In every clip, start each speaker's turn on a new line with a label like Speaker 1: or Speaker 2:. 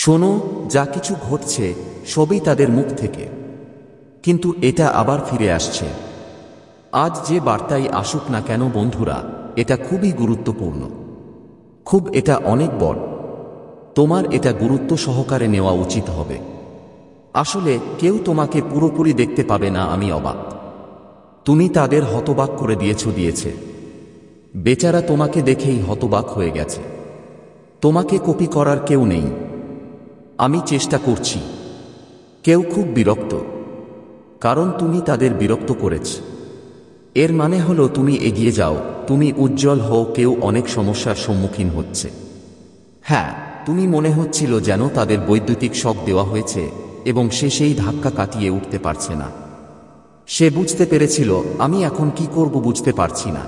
Speaker 1: শোনো, যা কিছু ঘটছে সবই তাদের মুখ থেকে, কিন্তু এটা আবার ফিরে আসছে। আজ যে বার্তাই আসুক না কেন বন্ধুরা, এটা খুবই গুরুত্বপূর্ণ। এটা অনেক বড়। তোমার এটা গুরুত্ব সহকারে নেওয়া উচিত হবে। আসলে কেউ তোমাকে পুরোপুরি দেখতে পাবে না। আমি অবাক। তুমি তাদের হতবাক করে দিয়েছে। বেচারা তোমাকে দেখেই হতবাক হয়ে গেছে। তোমাকে কপি করার কেউ নেই। আমি চেষ্টা করছি। কেউ খুব বিরক্ত, কারণ তুমি তাদের বিরক্ত করেছ। এর মানে হলো তুমি এগিয়ে যাও, তুমি উজ্জ্বল হও। কেউ অনেক সমস্যার সম্মুখীন হচ্ছে। হ্যাঁ, তুমি মনে হচ্ছিল যেন তাদের বৈদ্যুতিক শক দেওয়া হয়েছে এবং সে সেই ধাক্কা কাটিয়ে উঠতে পারছে না। সে বুঝতে পেরেছিল, আমি এখন কি করব বুঝতে পারছি না।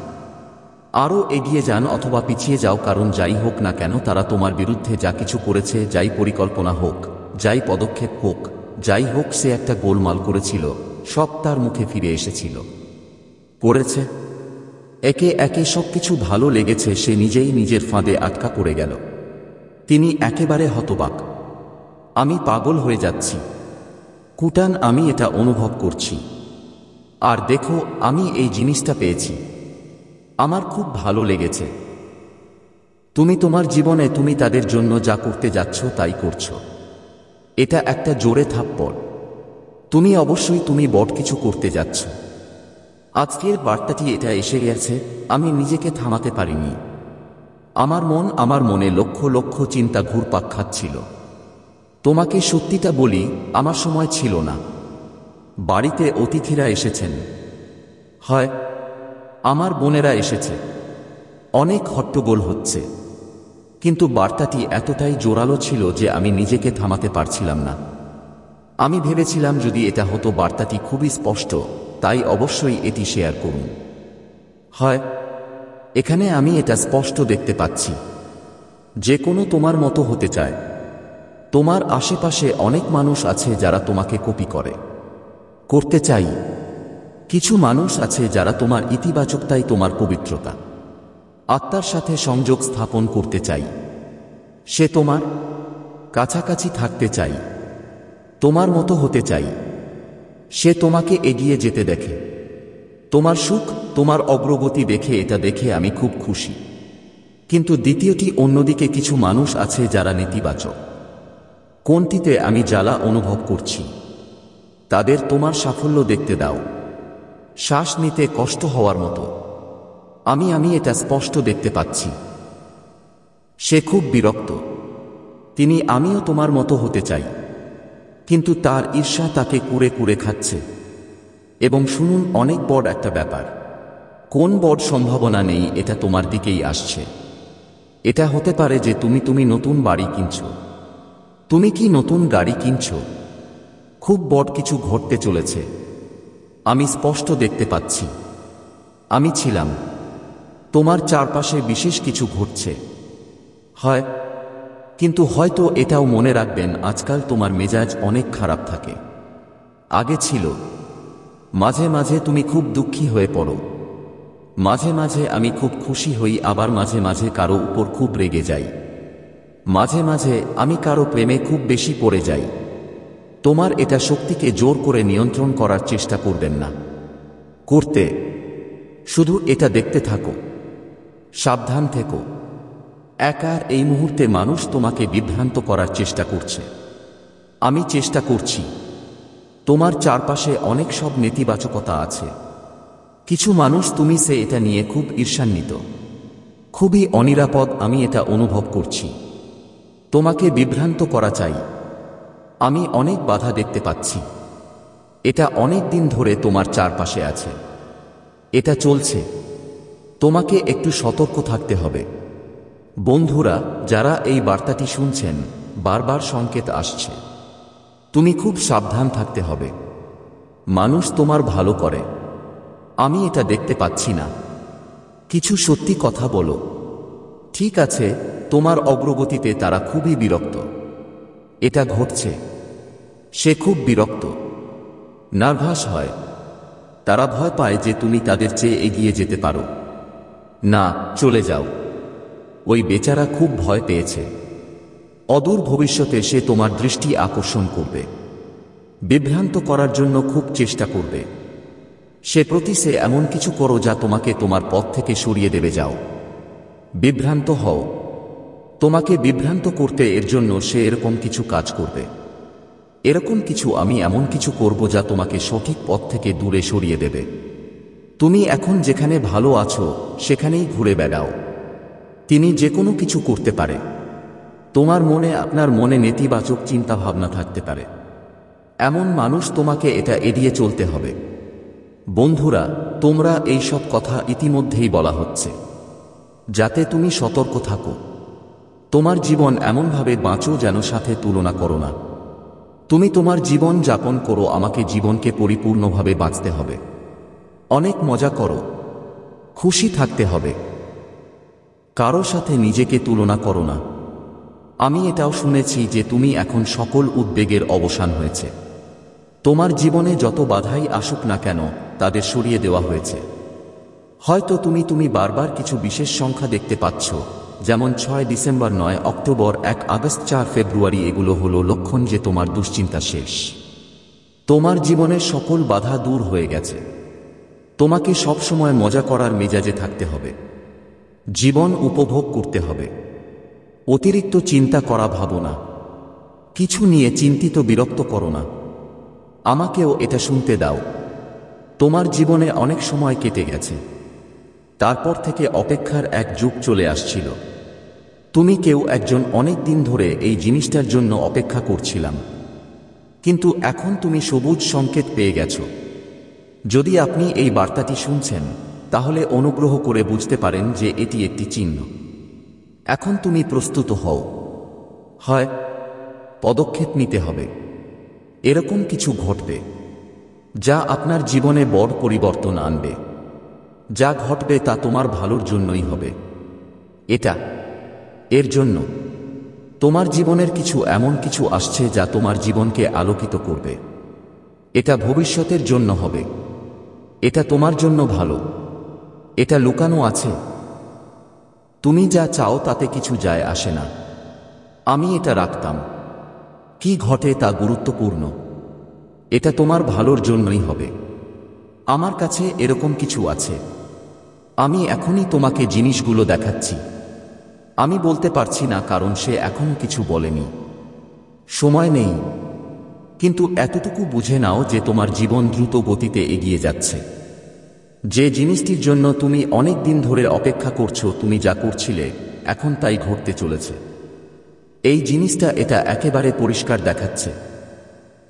Speaker 1: আরও এগিয়ে যান অথবা পিছিয়ে যাও, কারণ যাই হোক না কেন তারা তোমার বিরুদ্ধে যা কিছু করেছে, যাই পরিকল্পনা হোক, যাই পদক্ষেপ হোক, যাই হোক, সে একটা গোলমাল করেছিল, সব তার মুখে ফিরে এসেছিল। করেছে একে একে সবকিছু ভালো লেগেছে। সে নিজেই নিজের ফাঁদে আটকা পড়ে গেল। তিনি একেবারে হতবাক। আমি পাগল হয়ে যাচ্ছি কুটান, আমি এটা অনুভব করছি। আর দেখো, আমি এই জিনিসটা পেয়েছি। আমার খুব ভালো লেগেছে। তুমি তোমার জীবনে তুমি তাদের জন্য যা করতে যাচ্ছ তাই করছো। এটা একটা জোরে থাপ্পড়। তুমি অবশ্যই তুমি বড় কিছু করতে যাচ্ছ। আজকের বার্তাটি এটা এসে গেছে। আমি নিজেকে থামাতে পারিনি। আমার মনে লক্ষ লক্ষ চিন্তা ঘুরপাক খাচ্ছিল। তোমাকে সত্যিটা বলি, আমার সময় ছিল না। বাড়িতে অতিথিরা এসেছেন, হয় আমার বোনেরা এসেছে। অনেক হট্টগোল হচ্ছে, কিন্তু বার্তাটি এতটাই জোরালো ছিল যে আমি নিজেকে থামাতে পারছিলাম না। আমি ভেবেছিলাম যদি এটা হতো বার্তাটি খুবই স্পষ্ট, তাই অবশ্যই এটি শেয়ার করুন। হয় এখানে আমি এটা স্পষ্ট দেখতে পাচ্ছি। যে কোনো তোমার মতো হতে চায়। তোমার আশেপাশে অনেক মানুষ আছে যারা তোমাকে কপি করতে চাই। কিছু মানুষ আছে যারা তোমার ইতিবাচকতাই, তোমার পবিত্রতা, আত্মার সাথে সংযোগ স্থাপন করতে চাই। সে তোমার কাছাকাছি থাকতে চাই, তোমার মতো হতে চাই। সে তোমাকে এগিয়ে যেতে দেখে, তোমার সুখ, তোমার অগ্রগতি দেখে। এটা দেখে আমি খুব খুশি। কিন্তু দ্বিতীয়টি, অন্যদিকে কিছু মানুষ আছে যারা নেতিবাচক। কোনটিতে আমি জ্বালা অনুভব করছি। তাদের তোমার সাফল্য দেখতে দাও, শ্বাস নিতে কষ্ট হওয়ার মতো। আমি এটা স্পষ্ট দেখতে পাচ্ছি। সে খুব বিরক্ত। আমিও তোমার মতো হতে চাই, কিন্তু তার ঈর্ষা তাকে কুরে কুরে খাচ্ছে। এবং শুনুন, অনেক বড় একটা ব্যাপার। কোন বড় সম্ভাবনা নেই, এটা তোমার দিকেই আসছে। এটা হতে পারে যে তুমি নতুন বাড়ি কিনছো। তুমি কি নতুন গাড়ি কিনছো? খুব বড় কিছু ঘটতে চলেছে। আমি স্পষ্ট দেখতে পাচ্ছি। আমি ছিলাম। তোমার চারপাশে বিশেষ কিছু ঘটছে। হয়, কিন্তু হয়তো এটাও মনে রাখবেন, আজকাল তোমার মেজাজ অনেক খারাপ থাকে। আগে ছিল। মাঝে মাঝে তুমি খুব দুঃখী হয়ে পড়ো। মাঝে মাঝে আমি খুব খুশি হই, আবার মাঝে মাঝে কারো উপর খুব রেগে যাই। মাঝে মাঝে আমি কারো প্রেমে খুব বেশি পড়ে যাই। তোমার এটা শক্তিকে জোর করে নিয়ন্ত্রণ করার চেষ্টা করবেন না। শুধু এটা দেখতে থাকো। সাবধান থেকো। একার এই মুহূর্তে মানুষ তোমাকে বিভ্রান্ত করার চেষ্টা করছে। আমি চেষ্টা করছি। তোমার চারপাশে অনেক সব নেতিবাচকতা আছে। কিছু মানুষ তুমি এটা নিয়ে খুব ঈর্ষান্বিত, খুবই অনিরাপদ। আমি এটা অনুভব করছি। তোমাকে বিভ্রান্ত করা চাই। আমি অনেক বাধা দেখতে পাচ্ছি। এটা অনেক দিন ধরে তোমার চারপাশে আছে। এটা চলছে। তোমাকে একটু সতর্ক থাকতে হবে। বন্ধুরা, যারা এই বার্তাটি শুনছেন, বারবার সংকেত আসছে। তুমি খুব সাবধান থাকতে হবে। মানুষ তোমার ভালো করে। আমি এটা দেখতে পাচ্ছি না। কিছু সত্যি কথা বলো। ঠিক আছে, তোমার অগ্রগতিতে তারা খুবই বিরক্ত। এটা ঘটছে। সে খুব বিরক্ত, নার্ভাস হয়। তারা ভয় পায় যে তুমি তাদের চেয়ে এগিয়ে যেতে পারো। না, চলে যাও। ওই বেচারা খুব ভয় পেয়েছে। অদূর ভবিষ্যতে সে তোমার দৃষ্টি আকর্ষণ করবে, বিভ্রান্ত করার জন্য খুব চেষ্টা করবে। সে প্রতি সে এমন কিছু করো যা তোমাকে তোমার পথ থেকে সরিয়ে দেবে। যাও, বিভ্রান্ত হও। তোমাকে বিভ্রান্ত করতে এর জন্য সে এরকম কিছু কাজ করবে। এরকম কিছু আমি এমন কিছু করব যা তোমাকে সঠিক পথ থেকে দূরে সরিয়ে দেবে। তুমি এখন যেখানে ভালো আছো সেখানেই ঘুরে বেড়াও। তিনি যে কোনো কিছু করতে পারে। আপনার মনে নেতিবাচক চিন্তা ভাবনা থাকতে পারে। এমন মানুষ তোমাকে এটা এড়িয়ে চলতে হবে। বন্ধুরা, তোমরা এই সব কথা ইতিমধ্যেই বলা হচ্ছে, যাতে তুমি সতর্ক থাকো। তোমার জীবন এমনভাবে বাঁচো যেন সাথে তুলনা করো না। তুমি তোমার জীবন যাপন করো, আমাকে জীবনকে পরিপূর্ণভাবে বাঁচতে হবে। অনেক মজা করো, খুশি থাকতে হবে। কারো সাথে নিজেকে তুলনা করো না। আমি এটাও শুনেছি যে তুমি এখন সকল উদ্বেগের অবসান হয়েছে। তোমার জীবনে যত বাধাই আসুক না কেন তাদের সরিয়ে দেওয়া হয়েছে। হয়তো তুমি বারবার কিছু বিশেষ সংখ্যা দেখতে পাচ্ছ, যেমন 6 ডিসেম্বর, 9 অক্টোবর, 1 আগস্ট, 4 ফেব্রুয়ারি। এগুলো হলো লক্ষণ যে তোমার দুশ্চিন্তা শেষ। তোমার জীবনের সকল বাধা দূর হয়ে গেছে। তোমাকে সবসময় মজা করার মেজাজে থাকতে হবে। জীবন উপভোগ করতে হবে। অতিরিক্ত চিন্তা করা ভাবো না। কিছু নিয়ে চিন্তিত বিরক্ত করো না। আমাকেও এটা শুনতে দাও। তোমার জীবনে অনেক সময় কেটে গেছে। তারপর থেকে অপেক্ষার এক যুগ চলে আসছিল। তুমি কেউ একজন অনেক দিন ধরে এই জিনিসটার জন্য অপেক্ষা করছিলাম, কিন্তু এখন তুমি সবুজ সংকেত পেয়ে গেছো। যদি আপনি এই বার্তাটি শুনছেন, তাহলে অনুগ্রহ করে বুঝতে পারেন যে এটি একটি চিহ্ন। এখন তুমি প্রস্তুত হও। হয় পদক্ষেপ নিতে হবে। এরকম কিছু ঘটবে যা আপনার জীবনে বড় পরিবর্তন আনবে। যা ঘটবে তা তোমার ভালোর জন্যই হবে। এর জন্য তোমার জীবনের কিছু এমন কিছু আসছে যা তোমার জীবনকে আলোকিত করবে। এটা ভবিষ্যতের জন্য হবে। এটা তোমার জন্য ভালো। এটা লুকানো আছে। তুমি যা চাও তাতে কিছু যায় আসে না। আমি এটা রাখতাম। কি ঘটে তা গুরুত্বপূর্ণ। এটা তোমার ভালোর জন্যই হবে। আমার কাছে এরকম কিছু আছে। আমি এখনই তোমাকে জিনিসগুলো দেখাচ্ছি। আমি বলতে পারছি না কারণ সে এখনো কিছু বলেনি। সময় নেই। কিন্তু এতটুকু বুঝে নাও যে তোমার জীবন দ্রুত গতিতে এগিয়ে যাচ্ছে। যে জিনিসটির জন্য তুমি অনেক দিন ধরে অপেক্ষা করছো, তুমি যা করছিলে, এখন তাই ঘটতে চলেছে। এই জিনিসটা এটা একেবারে পরিষ্কার দেখাচ্ছে।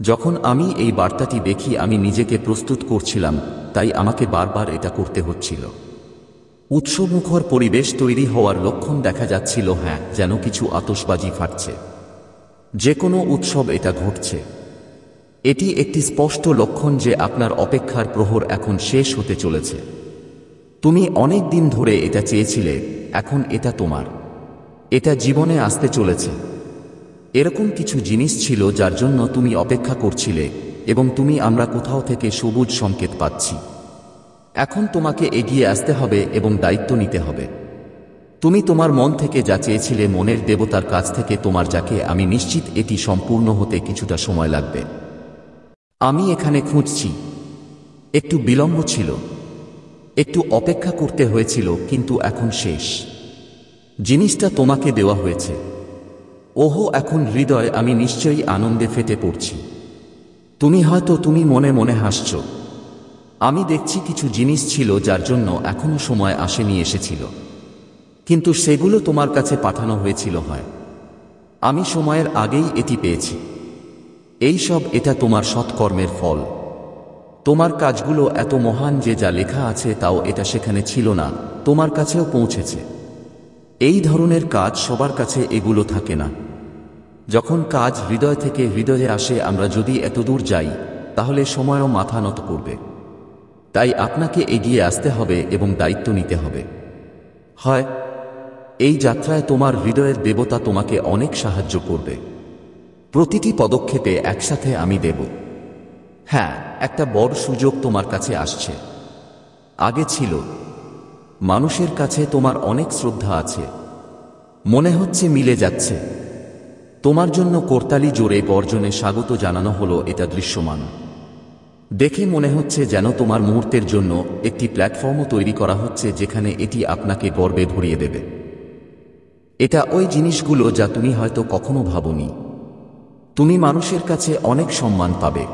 Speaker 1: যখন আমি এই বার্তাটি দেখি আমি নিজেকে প্রস্তুত করছিলাম, তাই আমাকে বারবার এটা করতে হচ্ছিল। উৎসবমুখর পরিবেশ তৈরি হওয়ার লক্ষণ দেখা যাচ্ছিল। হ্যাঁ, যেন কিছু আতশবাজি ফাটছে। যে কোনো উৎসব এটা ঘটছে। এটি একটি স্পষ্ট লক্ষণ যে আপনার অপেক্ষার প্রহর এখন শেষ হতে চলেছে। তুমি অনেক দিন ধরে এটা চেয়েছিলে, এখন এটা তোমার। এটা জীবনে আসতে চলেছে। এরকম কিছু জিনিস ছিল যার জন্য তুমি অপেক্ষা করছিলে, এবং আমরা কোথাও থেকে সবুজ সংকেত পাচ্ছি। এখন তোমাকে এগিয়ে আসতে হবে এবং দায়িত্ব নিতে হবে। তুমি তোমার মন থেকে যা চেয়েছিলে, মনের দেবতার কাছ থেকে তোমার যাকে, আমি নিশ্চিত এটি সম্পূর্ণ হতে কিছুটা সময় লাগবে। আমি এখানে খুঁজছি। একটু বিলম্ব ছিল, একটু অপেক্ষা করতে হয়েছিল, কিন্তু এখন শেষ। জিনিসটা তোমাকে দেওয়া হয়েছে। ওহো, এখন হৃদয়, আমি নিশ্চয়ই আনন্দে ফেটে পড়ছি। তুমি মনে মনে হাসছ। আমি দেখছি কিছু জিনিস ছিল যার জন্য এখনো সময় আসেনি, এসেছিল, কিন্তু সেগুলো তোমার কাছে পাঠানো হয়েছিল। হয় আমি সময়ের আগেই এটি পেয়েছি। এটা তোমার সৎকর্মের ফল। তোমার কাজগুলো এত মহান যে যা লেখা আছে তাও এটা সেখানে ছিল না, তোমার কাছেও পৌঁছেছে। এই ধরনের কাজ সবার কাছে এগুলো থাকে না। যখন কাজ হৃদয় থেকে হৃদয়ে আসে, আমরা যদি এতদূর যাই, তাহলে সময়ও মাথা নত করবে। তাই আপনাকে এগিয়ে আসতে হবে এবং দায়িত্ব নিতে হবে। হয় এই যাত্রায় তোমার হৃদয়ের দেবতা তোমাকে অনেক সাহায্য করবে। প্রতিটি পদক্ষেপে একসাথে আমি দেব। হ্যাঁ, একটা বড় সুযোগ তোমার কাছে আসছে। আগে ছিল। মানুষের কাছে তোমার অনেক শ্রদ্ধা আছে। মনে হচ্ছে মিলে যাচ্ছে। তোমার জন্য করতালি জোরে গর্জনে স্বাগত জানানো হলো, এটা দৃশ্যমান। দেখে মনে হচ্ছে যেন তোমার মুহূর্তের জন্য একটি প্ল্যাটফর্মও তৈরি করা হচ্ছে যেখানে এটি আপনাকে গর্বে ভরিয়ে দেবে। এটা ওই জিনিসগুলো যা তুমি হয়তো কখনো ভাবনি। তুমি মানুষের কাছে অনেক সম্মান পাবে।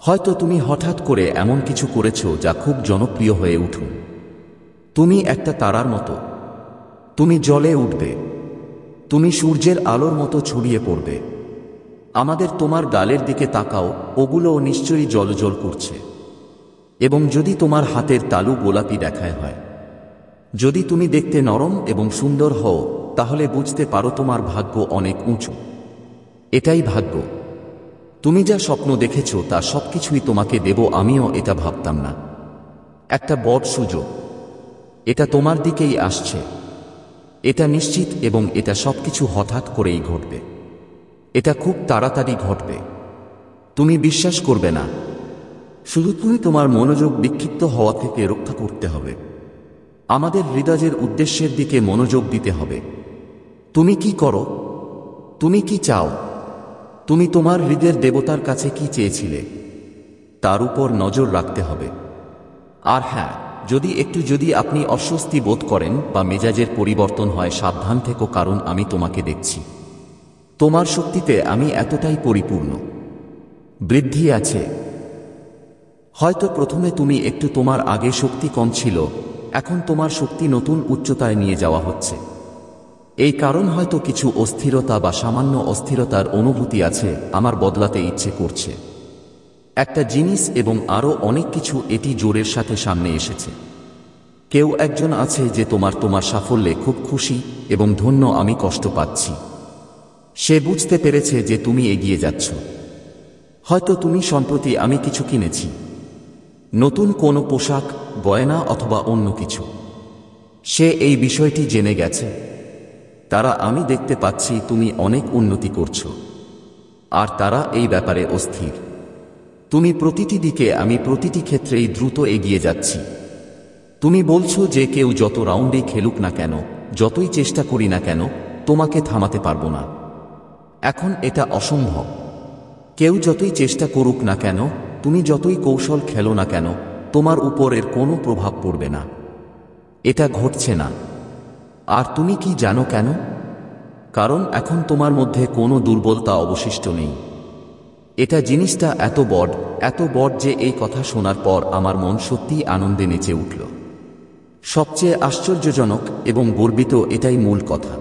Speaker 1: হয়তো তুমি হঠাৎ করে এমন কিছু করেছ যা খুব জনপ্রিয় হয়ে উঠুন। তুমি একটা তারার মতো। তুমি জ্বলে উঠবে। তুমি সূর্যের আলোর মতো ছড়িয়ে পড়বে। আমাদের তোমার গালের দিকে তাকাও, ওগুলোও নিশ্চয়ই জ্বলজ্বল করছে। এবং যদি তোমার হাতের তালু গোলাপি দেখায় হয়, যদি তুমি দেখতে নরম এবং সুন্দর হও, তাহলে বুঝতে পারো তোমার ভাগ্য অনেক উঁচু। এটাই ভাগ্য। তুমি যা স্বপ্ন দেখেছ তা সবকিছুই তোমাকে দেব। আমিও এটা ভাবতাম না। একটা বড় সুযোগ। এটা তোমার দিকেই আসছে। এটা নিশ্চিত, এবং এটা সবকিছু হঠাৎ করেই ঘটবে। এটা খুব তাড়াতাড়ি ঘটবে। তুমি বিশ্বাস করবে না। শুধু তুমি তোমার মনোযোগ বিক্ষিপ্ত হওয়া থেকে রক্ষা করতে হবে। আমাদের হৃদয়ের উদ্দেশ্যের দিকে মনোযোগ দিতে হবে। তুমি কি করো? তুমি কি চাও? তুমি তোমার হৃদয়ের দেবতার কাছে কি চেয়েছিলে? তার উপর নজর রাখতে হবে। আর হ্যাঁ, যদি আপনি অস্বস্তি বোধ করেন বা মেজাজের পরিবর্তন হয়, সাবধান থেকো, কারণ আমি তোমাকে দেখছি। তোমার শক্তিতে আমি এতটাই পরিপূর্ণ। বৃদ্ধি আছে। হয়তো প্রথমে তুমি একটু তোমার আগে শক্তি কম ছিল, এখন তোমার শক্তি নতুন উচ্চতায় নিয়ে যাওয়া হচ্ছে। এই কারণ হয়তো কিছু অস্থিরতা বা সামান্য অস্থিরতার অনুভূতি আছে। আমার বদলাতে ইচ্ছে করছে একটা জিনিস এবং আরও অনেক কিছু। এটি জোরের সাথে সামনে এসেছে। কেউ একজন আছে যে তোমার সাফল্যে খুব খুশি এবং ধন্য। আমি কষ্ট পাচ্ছি। সে বুঝতে পেরেছে যে তুমি এগিয়ে যাচ্ছ। হয়তো তুমি সম্প্রতি আমি কিছু কিনেছি, নতুন কোনো পোশাক, গয়না অথবা অন্য কিছু। সে এই বিষয়টি জেনে গেছে। আমি দেখতে পাচ্ছি তুমি অনেক উন্নতি করছো, আর তারা এই ব্যাপারে অস্থির। তুমি প্রতিটি দিকে, আমি প্রতিটি ক্ষেত্রেই দ্রুত এগিয়ে যাচ্ছি। তুমি বলছো যে কেউ যত রাউন্ডেই খেলুক না কেন, যতই চেষ্টা করি না কেন, তোমাকে থামাতে পারবো না। এখন এটা অসম্ভব। কেউ যতই চেষ্টা করুক না কেন, তুমি যতই কৌশল খেলো না কেন, তোমার উপর এর কোনো প্রভাব পড়বে না। এটা ঘটছে না। আর তুমি কি জানো কেন? কারণ এখন তোমার মধ্যে কোনো দুর্বলতা অবশিষ্ট নেই। জিনিসটা এত বড় যে এই কথা শোনার পর আমার মন সত্যিই আনন্দে নেচে উঠল। সবচেয়ে আশ্চর্যজনক এবং গর্বিত এটাই মূল কথা।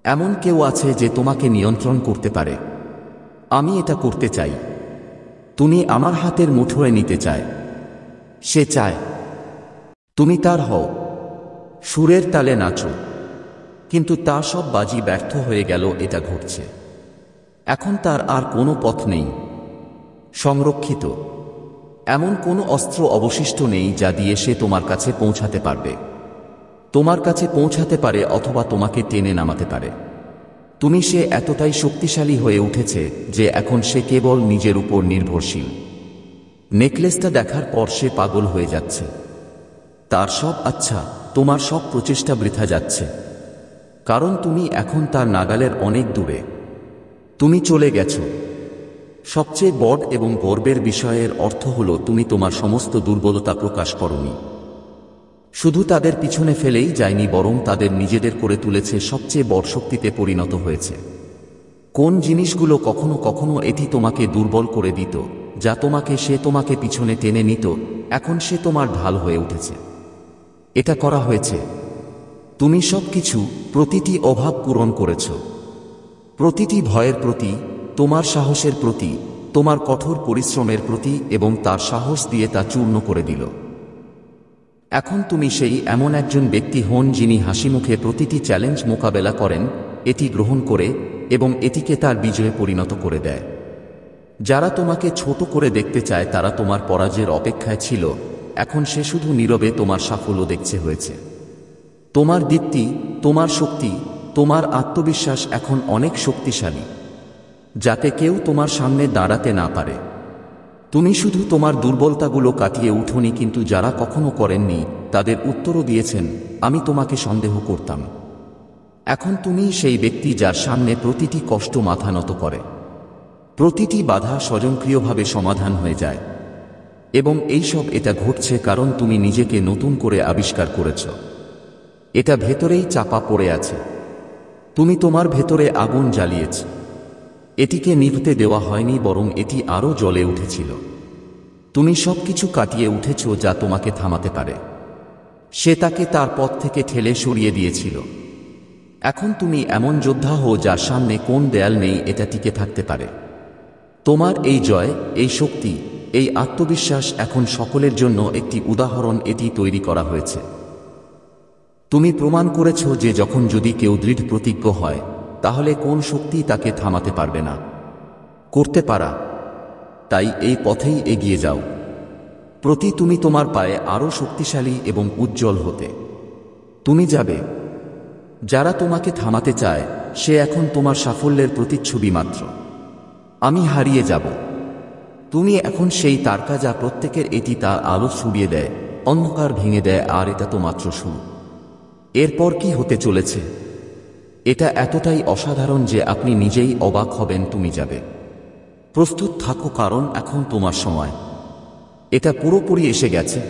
Speaker 1: এমন কেউ আছে যে তোমাকে নিয়ন্ত্রণ করতে পারে। আমি এটা করতে চাই। তুমি আমার হাতের মুঠোয় নিতে চায়। সে চায় তুমি তার হও। সুরের তালে নাচো। কিন্তু তা সব বাজি ব্যর্থ হয়ে গেল। এটা ঘটছে। এখন তার আর কোনো পথ নেই। সংরক্ষিত এমন কোনো অস্ত্র অবশিষ্ট নেই যা দিয়ে সে তোমার কাছে পৌঁছাতে পারবে। তোমার কাছে পৌঁছাতে পারে অথবা তোমাকে টেনে নামাতে পারে। সে এতটাই শক্তিশালী হয়ে উঠেছে যে এখন সে কেবল নিজের উপর নির্ভরশীল। নেকলেসটা দেখার পর সে পাগল হয়ে যাচ্ছে। তার সব আচ্ছা, তোমার সব প্রচেষ্টা বৃথা যাচ্ছে, কারণ তুমি এখন তার নাগালের অনেক দূরে। তুমি চলে গেছো। সবচেয়ে বড় এবং গর্বের বিষয়ের অর্থ হলো তুমি তোমার সমস্ত দুর্বলতা প্রকাশ করোনি। শুধু তাদের পিছনে ফেলেই যায়নি, বরং তাদের নিজেদের করে তুলেছে, সবচেয়ে বড় শক্তিতে পরিণত হয়েছে। কোন জিনিসগুলো কখনো কখনো এটি তোমাকে দুর্বল করে দিত, যা সে তোমাকে পিছনে টেনে নিত, এখন সে তোমার ঢাল হয়ে উঠেছে। এটা করা হয়েছে। তুমি সবকিছু, প্রতিটি অভাব পূরণ করেছ। প্রতিটি ভয়ের প্রতি, তোমার সাহসের প্রতি, তোমার কঠোর পরিশ্রমের প্রতি, এবং তার সাহস দিয়ে তা চূর্ণ করে দিল। এখন তুমি সেই এমন একজন ব্যক্তি হন যিনি হাসিমুখে প্রতিটি চ্যালেঞ্জ মোকাবেলা করেন, এটি গ্রহণ করে এবং এটিকে তার বিজয়ে পরিণত করে দেয়। যারা তোমাকে ছোট করে দেখতে চায় তারা তোমার পরাজয়ের অপেক্ষায় ছিল, এখন সে শুধু নীরবে তোমার সাফল্য দেখছে হয়েছে। তোমার দীপ্তি, তোমার শক্তি, তোমার আত্মবিশ্বাস এখন অনেক শক্তিশালী, যাতে কেউ তোমার সামনে দাঁড়াতে না পারে। তুমি শুধু তোমার দুর্বলতাগুলো কাটিয়ে উঠোনি, কিন্তু যারা কখনো করেননি তাদের উত্তরও দিয়েছেন, আমি তোমাকে সন্দেহ করতাম, এখন তুমি সেই ব্যক্তি যার সামনে প্রতিটি কষ্ট মাথা নত করে, প্রতিটি বাধা স্বয়ংক্রিয়ভাবে সমাধান হয়ে যায়। এবং এটা ঘটছে কারণ তুমি নিজেকে নতুন করে আবিষ্কার করেছ। এটা ভেতরেই চাপা পড়ে আছে। তুমি তোমার ভেতরে আগুন জ্বালিয়েছ। এটিকে নিভতে দেওয়া হয়নি, বরং এটি আরও জ্বলে উঠেছিল। তুমি সবকিছু কাটিয়ে উঠেছ যা তোমাকে থামাতে পারে। সে তাকে তার পথ থেকে ঠেলে সরিয়ে দিয়েছিল। এখন তুমি এমন যোদ্ধা হও যার সামনে কোন দেয়াল নেই এটা টিকে থাকতে পারে। তোমার এই জয়, এই শক্তি, এই আত্মবিশ্বাস এখন সকলের জন্য একটি উদাহরণ। এটি তৈরি করা হয়েছে। তুমি প্রমাণ করেছ যে যখন যদি কেউ দৃঢ় প্রতিজ্ঞ হয়, তাহলে কোন শক্তি তাকে থামাতে পারবে না। করতে পারা। তাই এই পথেই এগিয়ে যাও। তুমি তোমার পায়ে আরও শক্তিশালী এবং উজ্জ্বল হতে তুমি যাবে। যারা তোমাকে থামাতে চায়, সে এখন তোমার সাফল্যের প্রতিচ্ছবি মাত্র। আমি হারিয়ে যাব। তুমি এখন সেই তারকা যা প্রত্যেকের এটি তার আলো ছড়িয়ে দেয়, অন্ধকার ভেঙে দেয়। আর এটা তো মাত্র শুরু। এরপর কি হতে চলেছে এটা এতটাই অসাধারণ যে আপনি নিজেই অবাক হবেন। তুমি যাবে। প্রস্তুত থাকো, কারণ এখন তোমার সময়। এটা পুরোপুরি এসে গেছে।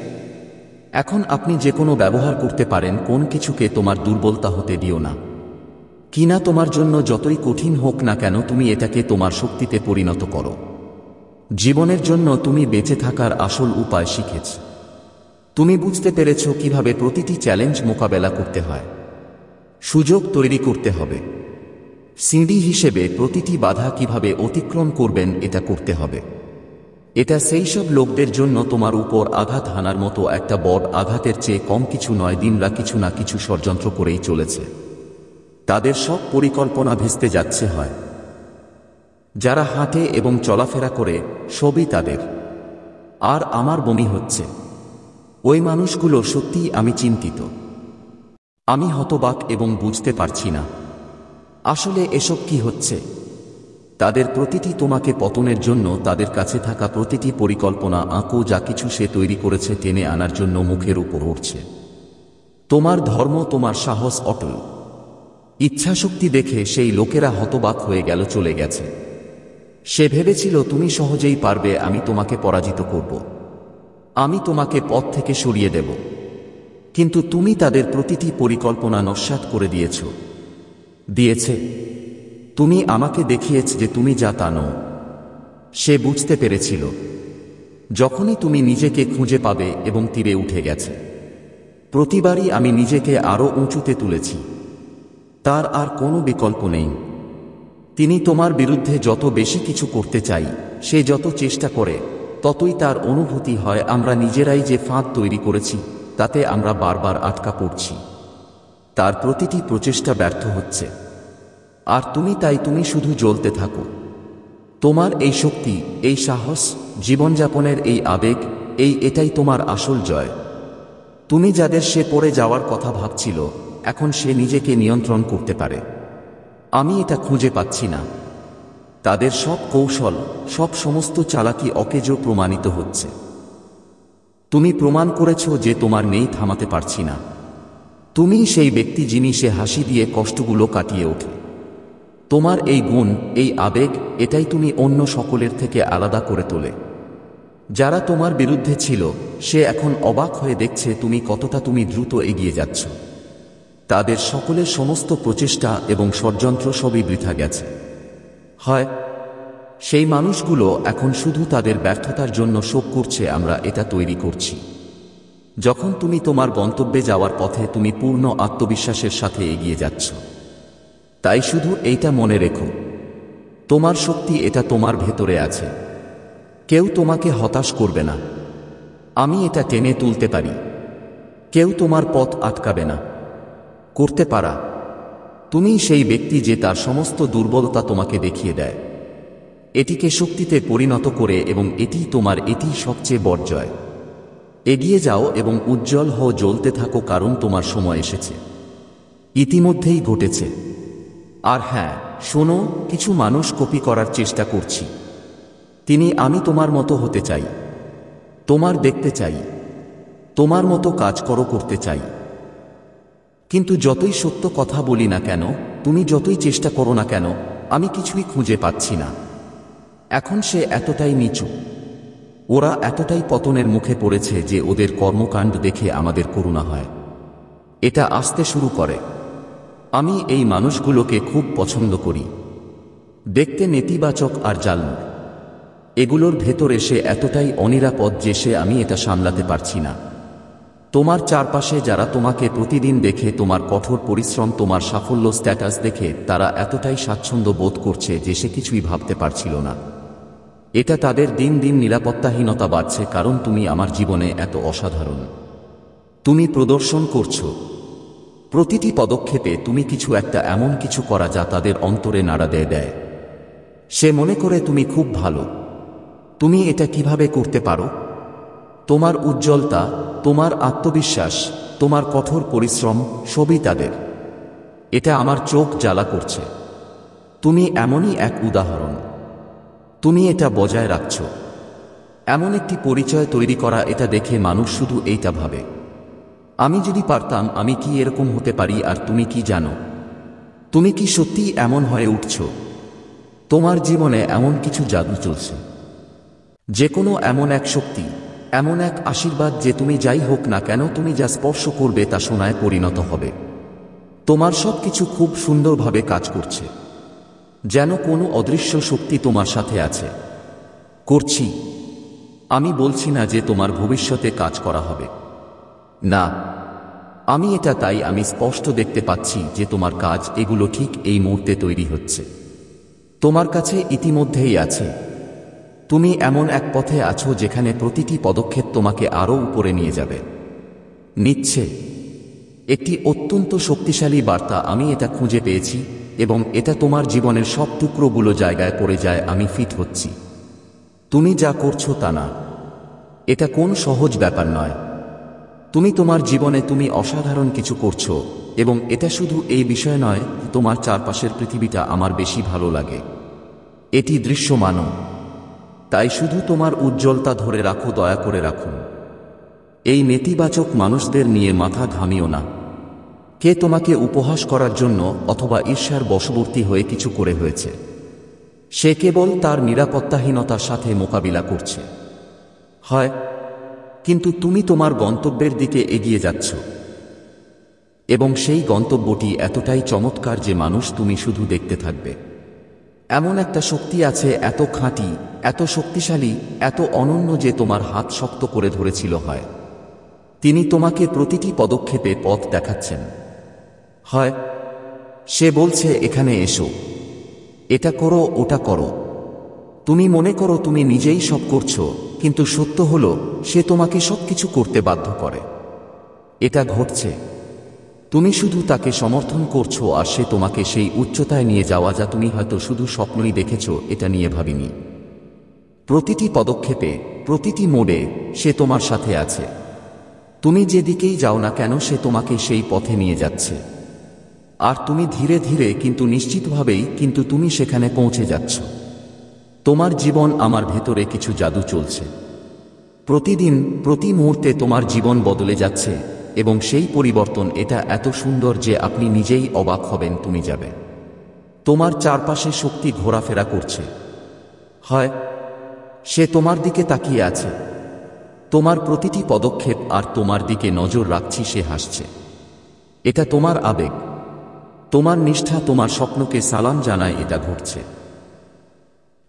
Speaker 1: এখন আপনি যে কোনো ব্যবহার করতে পারেন। কোন কিছুকে তোমার দুর্বলতা হতে দিও না। কিনা তোমার জন্য যতই কঠিন হোক না কেন, তুমি এটাকে তোমার শক্তিতে পরিণত করো। জীবনের জন্য তুমি বেঁচে থাকার আসল উপায় শিখেছ। তুমি বুঝতে পেরেছ কিভাবে প্রতিটি চ্যালেঞ্জ মোকাবেলা করতে হয়। সুযোগ তৈরি করতে হবে। সিঁড়ি হিসেবে প্রতিটি বাধা কিভাবে অতিক্রম করবেন এটা করতে হবে। এটা সেই সব লোকদের জন্য তোমার উপর আঘাত হানার মতো একটা বড় আঘাতের চেয়ে কম কিছু নয়। দিনরা কিছু না কিছু ষড়যন্ত্র করেই চলেছে। তাদের সব পরিকল্পনা ভেস্তে যাচ্ছে হয়। যারা হাঁটে এবং চলাফেরা করে, সবই তাদের। আর আমার বমি হচ্ছে। ওই মানুষগুলো সত্যিই আমি চিন্তিত। আমি হতবাক এবং বুঝতে পারছি না আসলে এসব কি হচ্ছে। তাদের প্রতিটি তোমাকে পতনের জন্য। তাদের কাছে থাকা প্রতিটি পরিকল্পনা আঁকো, যা কিছু সে তৈরি করেছে টেনে আনার জন্য মুখের উপর উঠছে। তোমার ধর্ম, তোমার সাহস অটল। ইচ্ছাশক্তি দেখে সেই লোকেরা হতবাক হয়ে গেল, চলে গেছে। সে ভেবেছিল তুমি সহজেই পারবে। আমি তোমাকে পরাজিত করব। আমি তোমাকে পথ থেকে সরিয়ে দেব। কিন্তু তুমি তাদের প্রতিটি পরিকল্পনা নস্যাৎ করে দিয়েছে। তুমি আমাকে দেখিয়েছ যে তুমি যা তা নও। সে বুঝতে পেরেছিল। যখনই তুমি নিজেকে খুঁজে পাবে এবং তীরে উঠে গেছে, প্রতিবারই আমি নিজেকে আরও উঁচুতে তুলেছি। তার আর কোনো বিকল্প নেই। তিনি তোমার বিরুদ্ধে যত বেশি কিছু করতে চাই, সে যত চেষ্টা করে, ততই তার অনুভূতি হয় আমরা নিজেরাই যে ফাঁদ তৈরি করেছি, তাতে আমরা বারবার আটকা পড়ছি। তার প্রতিটি প্রচেষ্টা ব্যর্থ হচ্ছে। আর তুমি শুধু জ্বলতে থাকো। তোমার এই শক্তি, এই সাহস, জীবনযাপনের এই আবেগ, এটাই তোমার আসল জয়। তুমি যাদের সে পড়ে যাওয়ার কথা ভাবছিল, এখন সে নিজেকে নিয়ন্ত্রণ করতে পারে। আমি এটা খুঁজে পাচ্ছি না। তাদের সব কৌশল, সমস্ত চালাকি অকেজো প্রমাণিত হচ্ছে। তুমি প্রমাণ করেছ যে তোমার নেই, থামাতে পারছি না। তুমি সেই ব্যক্তি যিনি সে হাসি দিয়ে কষ্টগুলো কাটিয়ে ওঠে। তোমার এই গুণ, এই আবেগ, এটাই তুমি অন্য সকলের থেকে আলাদা করে তোলে। যারা তোমার বিরুদ্ধে ছিল, সে এখন অবাক হয়ে দেখছে তুমি দ্রুত এগিয়ে যাচ্ছ। তাদের সকলের সমস্ত প্রচেষ্টা এবং ষড়যন্ত্র সবই বৃথা গেছে। হয় সেই মানুষগুলো এখন শুধু তাদের ব্যর্থতার জন্য শোক করছে। আমরা এটা তৈরি করছি। যখন তুমি তোমার গন্তব্যে যাওয়ার পথে, তুমি পূর্ণ আত্মবিশ্বাসের সাথে এগিয়ে যাচ্ছ। তাই শুধু এইটা মনে রেখো, তোমার শক্তি এটা তোমার ভেতরে আছে। কেউ তোমাকে হতাশ করবে না। আমি এটা টেনে তুলতে পারি। কেউ তোমার পথ আটকাবে না। করতে পারা। তুমি সেই ব্যক্তি যে তার সমস্ত দুর্বলতা তোমাকে দেখিয়ে দেয়, এটিকে শক্তিতে পরিণত করে, এবং এটিই সবচেয়ে বড় জয়। এগিয়ে যাও এবং উজ্জ্বল হও, জ্বলতে থাকো, কারণ তোমার সময় এসেছে। ইতিমধ্যেই ঘটেছে। আর হ্যাঁ, শোনো, কিছু মানুষ কপি করার চেষ্টা করছি। আমি তোমার মতো হতে চাই, তোমার দেখতে চাই, তোমার মতো কাজ করতে চাই। কিন্তু যতই সত্য কথা বলি না কেন, তুমি যতই চেষ্টা করো না কেন, আমি কিছুই খুঁজে পাচ্ছি না। এখন সে এতটাই নিচু, ওরা এতটাই পতনের মুখে পড়েছে যে ওদের কর্মকাণ্ড দেখে আমাদের করুণা হয়। এটা আসতে শুরু করে। আমি এই মানুষগুলোকে খুব পছন্দ করি। দেখতে নেতিবাচক আর জালমুখ। এগুলোর ভেতরে সে এতটাই অনিরাপদ যে আমি এটা সামলাতে পারছি না। তোমার চারপাশে যারা তোমাকে প্রতিদিন দেখে, তোমার কঠোর পরিশ্রম, তোমার সাফল্য, স্ট্যাটাস দেখে তারা এতটাই স্বাচ্ছন্দ্য বোধ করছে যে সে কিছুই ভাবতে পারছিল না। এটা তাদের দিন দিন নিরাপত্তাহীনতা বাড়ছে, কারণ তুমি আমার জীবনে এত অসাধারণ। তুমি প্রদর্শন করছো প্রতিটি পদক্ষেপে, তুমি কিছু একটা এমন কিছু করা যা তাদের অন্তরে নাড়া দেয়। সে মনে করে তুমি খুব ভালো। তুমি এটা কিভাবে করতে পারো? তোমার উজ্জ্বলতা, তোমার আত্মবিশ্বাস, তোমার কঠোর পরিশ্রম সবই তাদের। এটা আমার চোখ জ্বালা করছে। তুমি এমনই এক উদাহরণ। তুমি এটা বজায় রাখছ। এমন একটি পরিচয় তৈরি করা, এটা দেখে মানুষ শুধু এইটা ভাবে, আমি যদি পারতাম আমি কি এরকম হতে পারি। আর তুমি কি জানো? তুমি কি সত্যিই এমন হয়ে উঠছ? তোমার জীবনে এমন কিছু জাদু চলছে, যে কোনো এমন এক শক্তি, এমন এক আশীর্বাদ যে তুমি যাই হোক না কেন, তুমি যা স্পর্শ করবে তা সোনায় পরিণত হবে। তোমার সব কিছু খুব সুন্দরভাবে কাজ করছে, যেন কোনো অদৃশ্য শক্তি তোমার সাথে আছে। করছি। আমি বলছি না যে তোমার ভবিষ্যতে কাজ করা হবে না। আমি এটা তাই আমি স্পষ্ট দেখতে পাচ্ছি যে তোমার কাজ, এগুলো ঠিক এই মুহূর্তে তৈরি হচ্ছে। তোমার কাছে ইতিমধ্যেই আছে। তুমি এমন এক পথে আছো যেখানে প্রতিটি পদক্ষেপ তোমাকে আরও উপরে নিয়ে যাবে। নিচ্ছে একটি অত্যন্ত শক্তিশালী বার্তা। আমি এটা খুঁজে পেয়েছি এবং এটা তোমার জীবনের সব টুকরোগুলো জায়গায় পড়ে যায়। আমি ফিট হচ্ছি। তুমি যা করছো তা না, এটা কোন সহজ ব্যাপার নয়। তুমি তোমার জীবনে তুমি অসাধারণ কিছু করছো, এবং এটা শুধু এই বিষয় নয়, তোমার চারপাশের পৃথিবীটা আমার বেশি ভালো লাগে। এটি দৃশ্যমানও। তাই শুধু তোমার উজ্জ্বলতা ধরে রাখো, দয়া করে রাখুন। এই নেতিবাচক মানুষদের নিয়ে মাথা ঘামিও না। কে তোমাকে উপহাস করার জন্য অথবা ঈর্ষার বশবর্তী হয়ে কিছু করে হয়েছে। সে কেবল তার নিরাপত্তাহীনতার সাথে মোকাবিলা করছে। হয়, কিন্তু তুমি তোমার গন্তব্যের দিকে এগিয়ে যাচ্ছ, এবং সেই গন্তব্যটি এতটাই চমৎকার যে মানুষ তুমি শুধু দেখতে থাকবে। এমন একটা শক্তি আছে, এত খাঁটি, এত শক্তিশালী, এত অনন্য যে তোমার হাত শক্ত করে ধরেছিল। হয়, তিনি তোমাকে প্রতিটি পদক্ষেপে পথ দেখাচ্ছেন। হয়, সে বলছে এখানে এসো, এটা করো, ওটা করো। তুমি মনে করো তুমি নিজেই সব করছো, কিন্তু সত্য হলো সে তোমাকে সবকিছু করতে বাধ্য করে। এটা ঘটছে। তুমি শুধু তাকে সমর্থন করছো, আর সে তোমাকে সেই উচ্চতায় নিয়ে যাওয়া যা তুমি হয়তো শুধু স্বপ্নই দেখেছো, এটা নিয়ে ভাবিনি। প্রতিটি পদক্ষেপে, প্রতিটি মোড়ে সে তোমার সাথে আছে। তুমি যেদিকেই যাও না কেন, সে তোমাকে সেই পথে নিয়ে যাচ্ছে। আর তুমি ধীরে ধীরে কিন্তু নিশ্চিতভাবেই কিন্তু তুমি সেখানে পৌঁছে যাচ্ছ। তোমার জীবন, আমার ভেতরে কিছু জাদু চলছে। প্রতিদিন, প্রতি মুহূর্তে তোমার জীবন বদলে যাচ্ছে, এবং সেই পরিবর্তন এটা এত সুন্দর যে আপনি নিজেই অবাক হবেন। তুমি যাবে, তোমার চারপাশে শক্তি ঘোরাফেরা করছে। হয়, সে তোমার দিকে তাকিয়ে আছে, তোমার প্রতিটি পদক্ষেপ আর তোমার দিকে নজর রাখছি। সে হাসছে। এটা তোমার আবেগ, তোমার নিষ্ঠা, তোমার স্বপ্নকে সালাম জানায়। এটা ঘটছে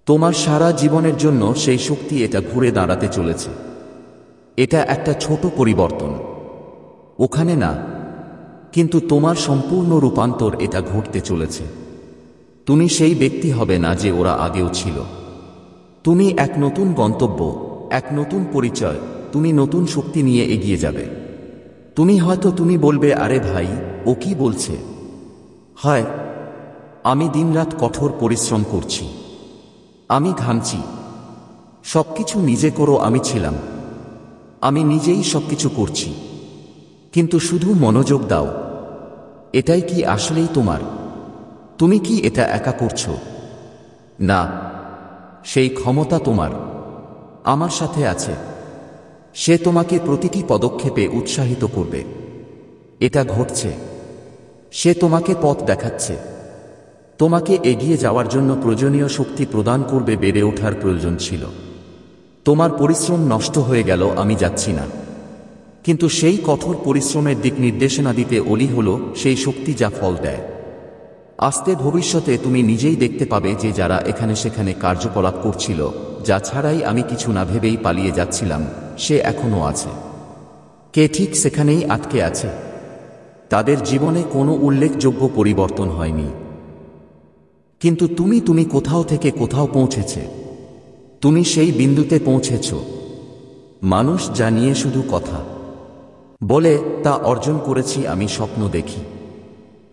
Speaker 1: তোমার সারা জীবনের জন্য। সেই শক্তি এটা ঘুরে দাঁড়াতে চলেছে। এটা একটা ছোট পরিবর্তন, ওখানে না, কিন্তু তোমার সম্পূর্ণ রূপান্তর এটা ঘটতে চলেছে। তুমি সেই ব্যক্তি হবে না যে ওরা আগেও ছিল। তুমি এক নতুন গন্তব্য, এক নতুন পরিচয়, তুমি নতুন শক্তি নিয়ে এগিয়ে যাবে। তুমি বলবে, আরে ভাই, ও কি বলছে? হয়, আমি দিনরাত কঠোর পরিশ্রম করছি, আমি ঘামছি, সবকিছু নিজে করো। আমি ছিলাম, আমি নিজেই সবকিছু করছি। কিন্তু শুধু মনোযোগ দাও। এটাই কি আসলেই তোমার? তুমি কি এটা একা করছো? না, সেই ক্ষমতা তোমার আমার সাথে আছে। সে তোমাকে প্রতিটি পদক্ষেপে উৎসাহিত করবে। এটা ঘটছে। সে তোমাকে পথ দেখাচ্ছে, তোমাকে এগিয়ে যাওয়ার জন্য প্রয়োজনীয় শক্তি প্রদান করবে। বেড়ে ওঠার প্রয়োজন ছিল, তোমার পরিশ্রম নষ্ট হয়ে গেল, আমি যাচ্ছি না। কিন্তু সেই কঠোর পরিশ্রমের দিক নির্দেশনা দিতে অলি হল সেই শক্তি যা ফল দেয়। আস্তে ভবিষ্যতে তুমি নিজেই দেখতে পাবে যে যারা এখানে সেখানে কার্যকলাপ করছিল, যা ছাড়াই আমি কিছু না ভেবেই পালিয়ে যাচ্ছিলাম, সে এখনও আছে। কে ঠিক সেখানেই আটকে আছে, তাদের জীবনে কোনো উল্লেখযোগ্য পরিবর্তন হয়নি। কিন্তু তুমি কোথাও থেকে কোথাও পৌঁছেছে, তুমি সেই বিন্দুতে পৌঁছেছ। মানুষ যা নিয়ে শুধু কথা বলে তা অর্জন করেছি আমি। স্বপ্ন দেখি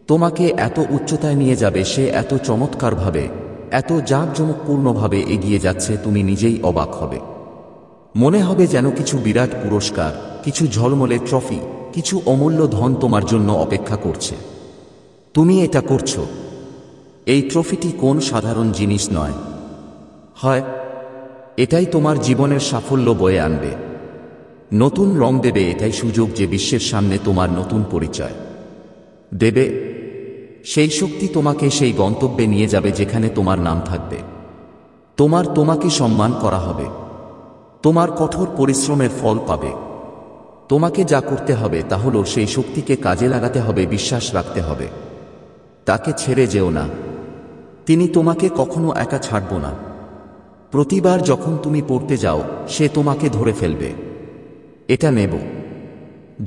Speaker 1: তোমাকে এত উচ্চতায় নিয়ে যাবে, সে এত চমৎকারভাবে, এত জাঁকজমকপূর্ণভাবে এগিয়ে যাচ্ছে, তুমি নিজেই অবাক হবে। মনে হবে যেন কিছু বিরাট পুরস্কার, কিছু ঝলমলে ট্রফি, কিছু অমূল্য ধন তোমার জন্য অপেক্ষা করছে। তুমি এটা করছো। এই ট্রফিটি কোন সাধারণ জিনিস নয়, হয় এটাই তোমার জীবনের সাফল্য বয়ে আনবে, নতুন রং দেবে। এটাই সুযোগ যে বিশ্বের সামনে তোমার নতুন পরিচয় দেবে। সেই শক্তি তোমাকে সেই গন্তব্যে নিয়ে যাবে যেখানে তোমার নাম থাকবে, তোমাকে সম্মান করা হবে, তোমার কঠোর পরিশ্রমের ফল পাবে। তোমাকে যা করতে হবে তা হলো সেই শক্তিকে কাজে লাগাতে হবে, বিশ্বাস রাখতে হবে। তাকে ছেড়ে যেও না, তিনি তোমাকে কখনো একা ছাড়ব না। প্রতিবার যখন তুমি পড়তে যাও, সে তোমাকে ধরে ফেলবে। এটা নেব।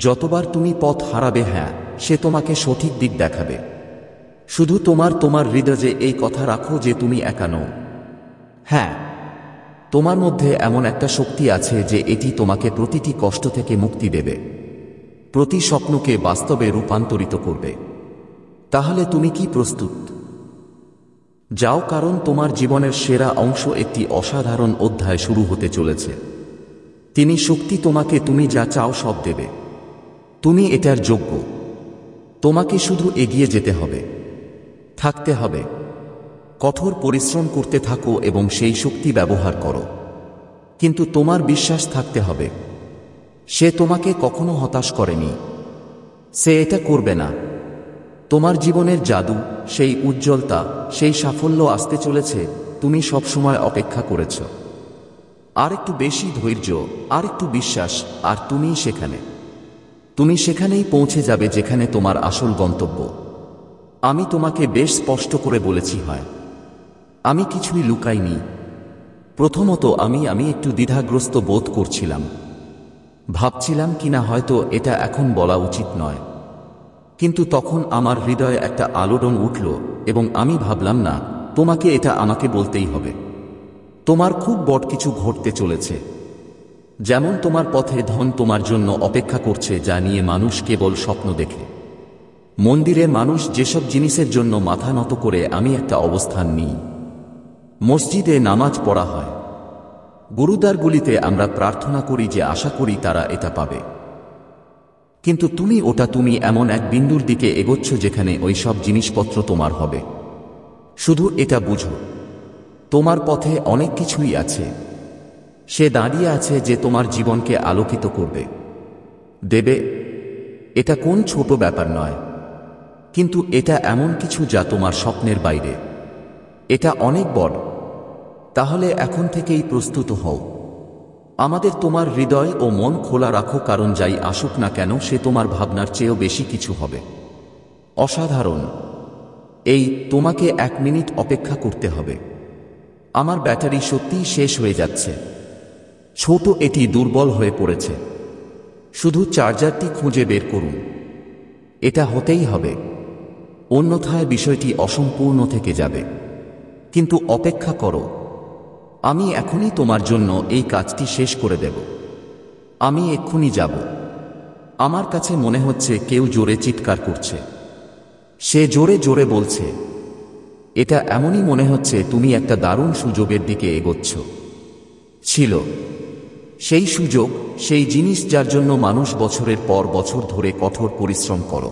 Speaker 1: যতবার তুমি পথ হারাবে, হ্যাঁ, সে তোমাকে সঠিক দিক দেখাবে। শুধু তোমার হৃদয়ে এই কথা রাখো যে তুমি একা নও। হ্যাঁ, তোমার মধ্যে এমন একটা শক্তি আছে যে এটি তোমাকে প্রতিটি কষ্ট থেকে মুক্তি দেবে, প্রতি স্বপ্নকে বাস্তবে রূপান্তরিত করবে। তাহলে তুমি কি প্রস্তুত? যাও, কারণ তোমার জীবনের সেরা অংশ, একটি অসাধারণ অধ্যায় শুরু হতে চলেছে। তিনি শক্তি তোমাকে তুমি যা চাও সব দেবে। তুমি এটার যোগ্য। তোমাকে শুধু এগিয়ে যেতে হবে, থাকতে হবে, কঠোর পরিশ্রম করতে থাকো এবং সেই শক্তি ব্যবহার করো। কিন্তু তোমার বিশ্বাস থাকতে হবে, সে তোমাকে কখনো হতাশ করেনি, সে এটা করবে না। তোমার জীবনের জাদু, সেই উজ্জ্বলতা, সেই সাফল্য আসতে চলেছে। তুমি সবসময় অপেক্ষা করেছ। আর একটু বেশি ধৈর্য, আর একটু বিশ্বাস, আর তুমি সেখানেই পৌঁছে যাবে যেখানে তোমার আসল গন্তব্য। আমি তোমাকে বেশ স্পষ্ট করে বলেছি, হয় আমি কিছুই লুকাইনি। প্রথমত আমি একটু দ্বিধাগ্রস্ত বোধ করছিলাম, ভাবছিলাম কিনা হয়তো এটা এখন বলা উচিত নয়। কিন্তু তখন আমার হৃদয়ে একটা আলোড়ন উঠল এবং আমি ভাবলাম, না, তোমাকে এটা আমাকে বলতেই হবে। তোমার খুব বড় কিছু ঘটতে চলেছে। যেমন তোমার পথে ধন তোমার জন্য অপেক্ষা করছে, যা নিয়ে মানুষ কেবল স্বপ্ন দেখে। মন্দিরে মানুষ যেসব জিনিসের জন্য মাথা নত করে, আমি একটা অবস্থান নিই। মসজিদে নামাজ পড়া হয়, গুরুদ্বারগুলিতে আমরা প্রার্থনা করি যে আশা করি তারা এটা পাবে। কিন্তু তুমি এমন এক বিন্দুর দিকে এগোচ্ছ যেখানে ওই সব জিনিসপত্র তোমার হবে। শুধু এটা বুঝো, তোমার পথে অনেক কিছুই আছে। সে দাঁড়িয়ে আছে যে তোমার জীবনকে আলোকিত করবে, দেবে। এটা কোন ছোট ব্যাপার নয়, কিন্তু এটা এমন কিছু যা তোমার স্বপ্নের বাইরে। এটা অনেক বড়। তাহলে এখন থেকেই প্রস্তুত হও। আমাদের তোমার হৃদয় ও মন খোলা রাখো, কারণ যাই আসুক না কেন সে তোমার ভাবনার চেয়েও বেশি কিছু হবে, অসাধারণ। তোমাকে 1 মিনিট অপেক্ষা করতে হবে। আমার ব্যাটারি সত্যিই শেষ হয়ে যাচ্ছে। ছোট, এটি দুর্বল হয়ে পড়েছে। শুধু চার্জারটি খুঁজে বের করুন। এটা হতেই হবে, অন্যথায় বিষয়টি অসম্পূর্ণ থেকে যাবে। কিন্তু অপেক্ষা করো, আমি এখনই তোমার জন্য এই কাজটি শেষ করে দেব। আমি এক্ষুনি যাব। আমার কাছে মনে হচ্ছে কেউ জোরে চিৎকার করছে। সে জোরে জোরে বলছে। এটা এমনই মনে হচ্ছে তুমি একটা দারুণ সুযোগের দিকে এগোচ্ছ। ছিল সেই সুযোগ, সেই জিনিস যার জন্য মানুষ বছরের পর বছর ধরে কঠোর পরিশ্রম করো।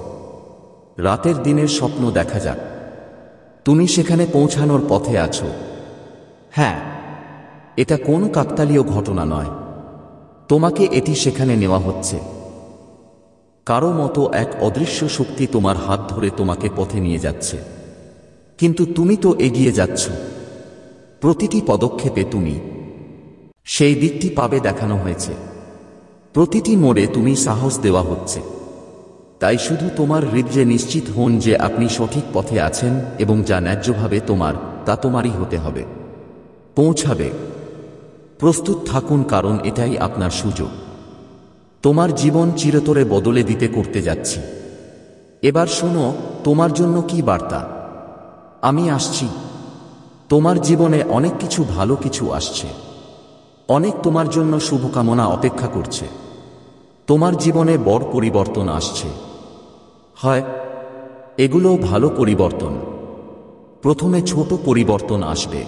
Speaker 1: রাতের দিনের স্বপ্ন দেখা যাক। তুমি সেখানে পৌঁছানোর পথে আছো। হ্যাঁ, এটা কোনো কাকতালীয় ঘটনা নয়। তোমাকে এটি সেখানে নেওয়া হচ্ছে। কারো মতো এক অদৃশ্য শক্তি তোমার হাত ধরে তোমাকে পথে নিয়ে যাচ্ছে, কিন্তু তুমি তো এগিয়ে যাচ্ছ। প্রতিটি পদক্ষেপে তুমি সেই দিকটি পাবে দেখানো হয়েছে, প্রতিটি মোড়ে তুমি সাহস দেওয়া হচ্ছে। তাই শুধু তোমার হৃদয়ে নিশ্চিত হন যে আপনি সঠিক পথে আছেন এবং যা ন্যায্যভাবে তোমার, তা তোমারই হতে হবে, পৌঁছাবে। প্রস্তুত থাকুন, কারণ এটাই আপনার সুযোগ। তোমার জীবন চিরতরে বদলে দিতে করতে যাচ্ছি। এবার শোনো, তোমার জন্য কি বার্তা। আমি আসছি। তোমার জীবনে অনেক কিছু ভালো কিছু আসছে, অনেক তোমার জন্য শুভকামনা অপেক্ষা করছে। তোমার জীবনে বড় পরিবর্তন আসছে। হয় এগুলো ভালো পরিবর্তন, প্রথমে ছোট পরিবর্তন আসবে,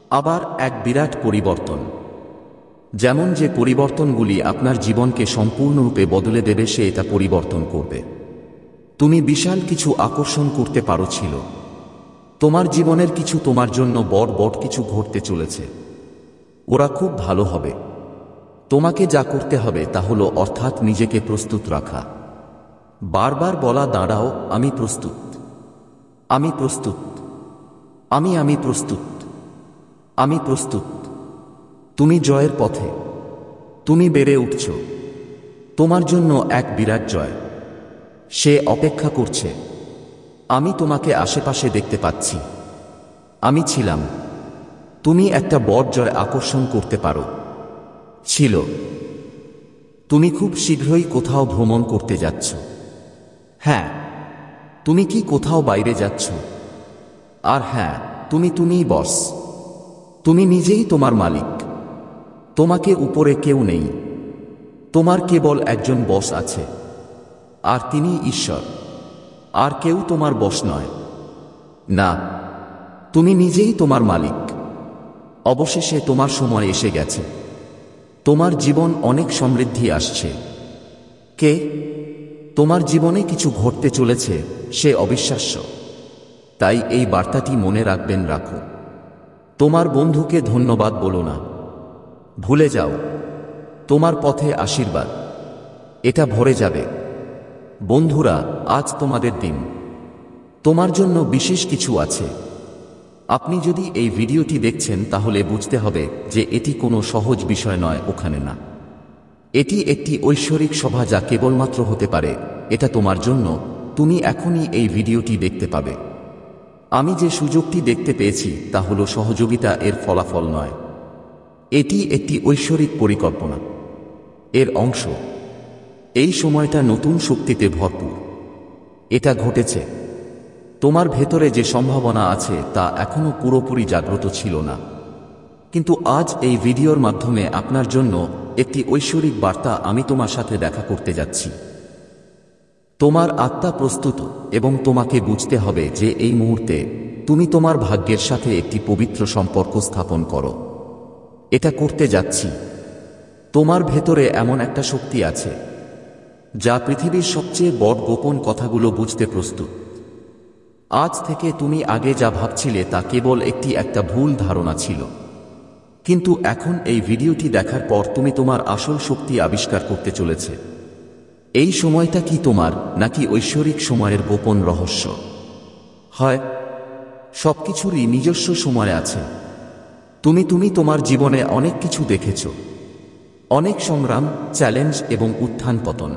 Speaker 1: আবার এক বিরাট পরিবর্তন। যেমন যে পরিবর্তনগুলি আপনার জীবনকে সম্পূর্ণরূপে বদলে দেবে, সে এটা পরিবর্তন করবে। তুমি বিশাল কিছু আকর্ষণ করতে পারো ছিল। তোমার জীবনের কিছু তোমার জন্য বড় বড় কিছু ঘটতে চলেছে। ওরা খুব ভালো হবে। তোমাকে যা করতে হবে তা হলো অর্থাৎ নিজেকে প্রস্তুত রাখা। বারবার বলা, দাঁড়াও, আমি প্রস্তুত, আমি প্রস্তুত, আমি প্রস্তুত, আমি প্রস্তুত। তুমি জয়ের পথে, তুমি বেড়ে উঠছ। তোমার জন্য এক বিরাট জয়, সে অপেক্ষা করছে। আমি তোমাকে আশেপাশে দেখতে পাচ্ছি। আমি ছিলাম। তুমি একটা বড় জয় আকর্ষণ করতে পারো। ছিল। তুমি খুব শীঘ্রই কোথাও ভ্রমণ করতে যাচ্ছ। হ্যাঁ, তুমি কি কোথাও বাইরে যাচ্ছ? আর হ্যাঁ, তুমিই বস। তুমি নিজেই তোমার মালিক। তোমাকে উপরে কেউ নেই। তোমার কেবল একজন বস আছে, আর তিনি ঈশ্বর। আর কেউ তোমার বস নয়। না, তুমি নিজেই তোমার মালিক। অবশেষে তোমার সময় এসে গেছে। তোমার জীবন অনেক সমৃদ্ধি আসছে। কে? তোমার জীবনে কিছু ঘটতে চলেছে, সে অবিশ্বাস্য। তাই এই বার্তাটি মনে রাখবেন, রাখো। তোমার বন্ধুকে ধন্যবাদ বলো না, ভুলে যাও। তোমার পথে আশীর্বাদ, এটা ভরে যাবে। বন্ধুরা, আজ তোমাদের দিন। তোমার জন্য বিশেষ কিছু আছে। আপনি যদি এই ভিডিওটি দেখছেন তাহলে বুঝতে হবে যে এটি কোনো সহজ বিষয় নয়, ওখানে না। এটি একটি ঐশ্বরিক সভা, যা কেবলমাত্র হতে পারে এটা তোমার জন্য। তুমি এখনই এই ভিডিওটি দেখতে পাবে। আমি যে সুযোগটি দেখতে পেয়েছি তা হলো সহযোগিতা, এর ফলাফল নয়। এটি একটি ঐশ্বরিক পরিকল্পনা, এর অংশ। এই সময়টা নতুন শক্তিতে ভরপুর। এটা ঘটেছে। তোমার ভেতরে যে সম্ভাবনা আছে তা এখনো পুরোপুরি জাগ্রত ছিল না, কিন্তু আজ এই ভিডিওর মাধ্যমে আপনার জন্য একটি ঐশ্বরিক বার্তা। আমি তোমার সাথে দেখা করতে যাচ্ছি। তোমার আত্মা প্রস্তুত এবং তোমাকে বুঝতে হবে যে এই মুহূর্তে তুমি তোমার ভাগ্যের সাথে একটি পবিত্র সম্পর্ক স্থাপন করো। এটা করতে যাচ্ছি। তোমার ভেতরে এমন একটা শক্তি আছে যা পৃথিবীর সবচেয়ে বড় গোপন কথাগুলো বুঝতে প্রস্তুত। আজ থেকে তুমি আগে যা ভাবছিলে তা কেবল একটা ভুল ধারণা ছিল, কিন্তু এখন এই ভিডিওটি দেখার পর তুমি তোমার আসল শক্তি আবিষ্কার করতে চলেছে। এই সময়টা কি তোমার, নাকি ঐশ্বরিক সময়ের গোপন রহস্য? হয় সবকিছুরই নিজস্ব সময় আছে। তুমি তোমার জীবনে অনেক কিছু দেখেছ, অনেক সংগ্রাম, চ্যালেঞ্জ এবং উত্থান পতন।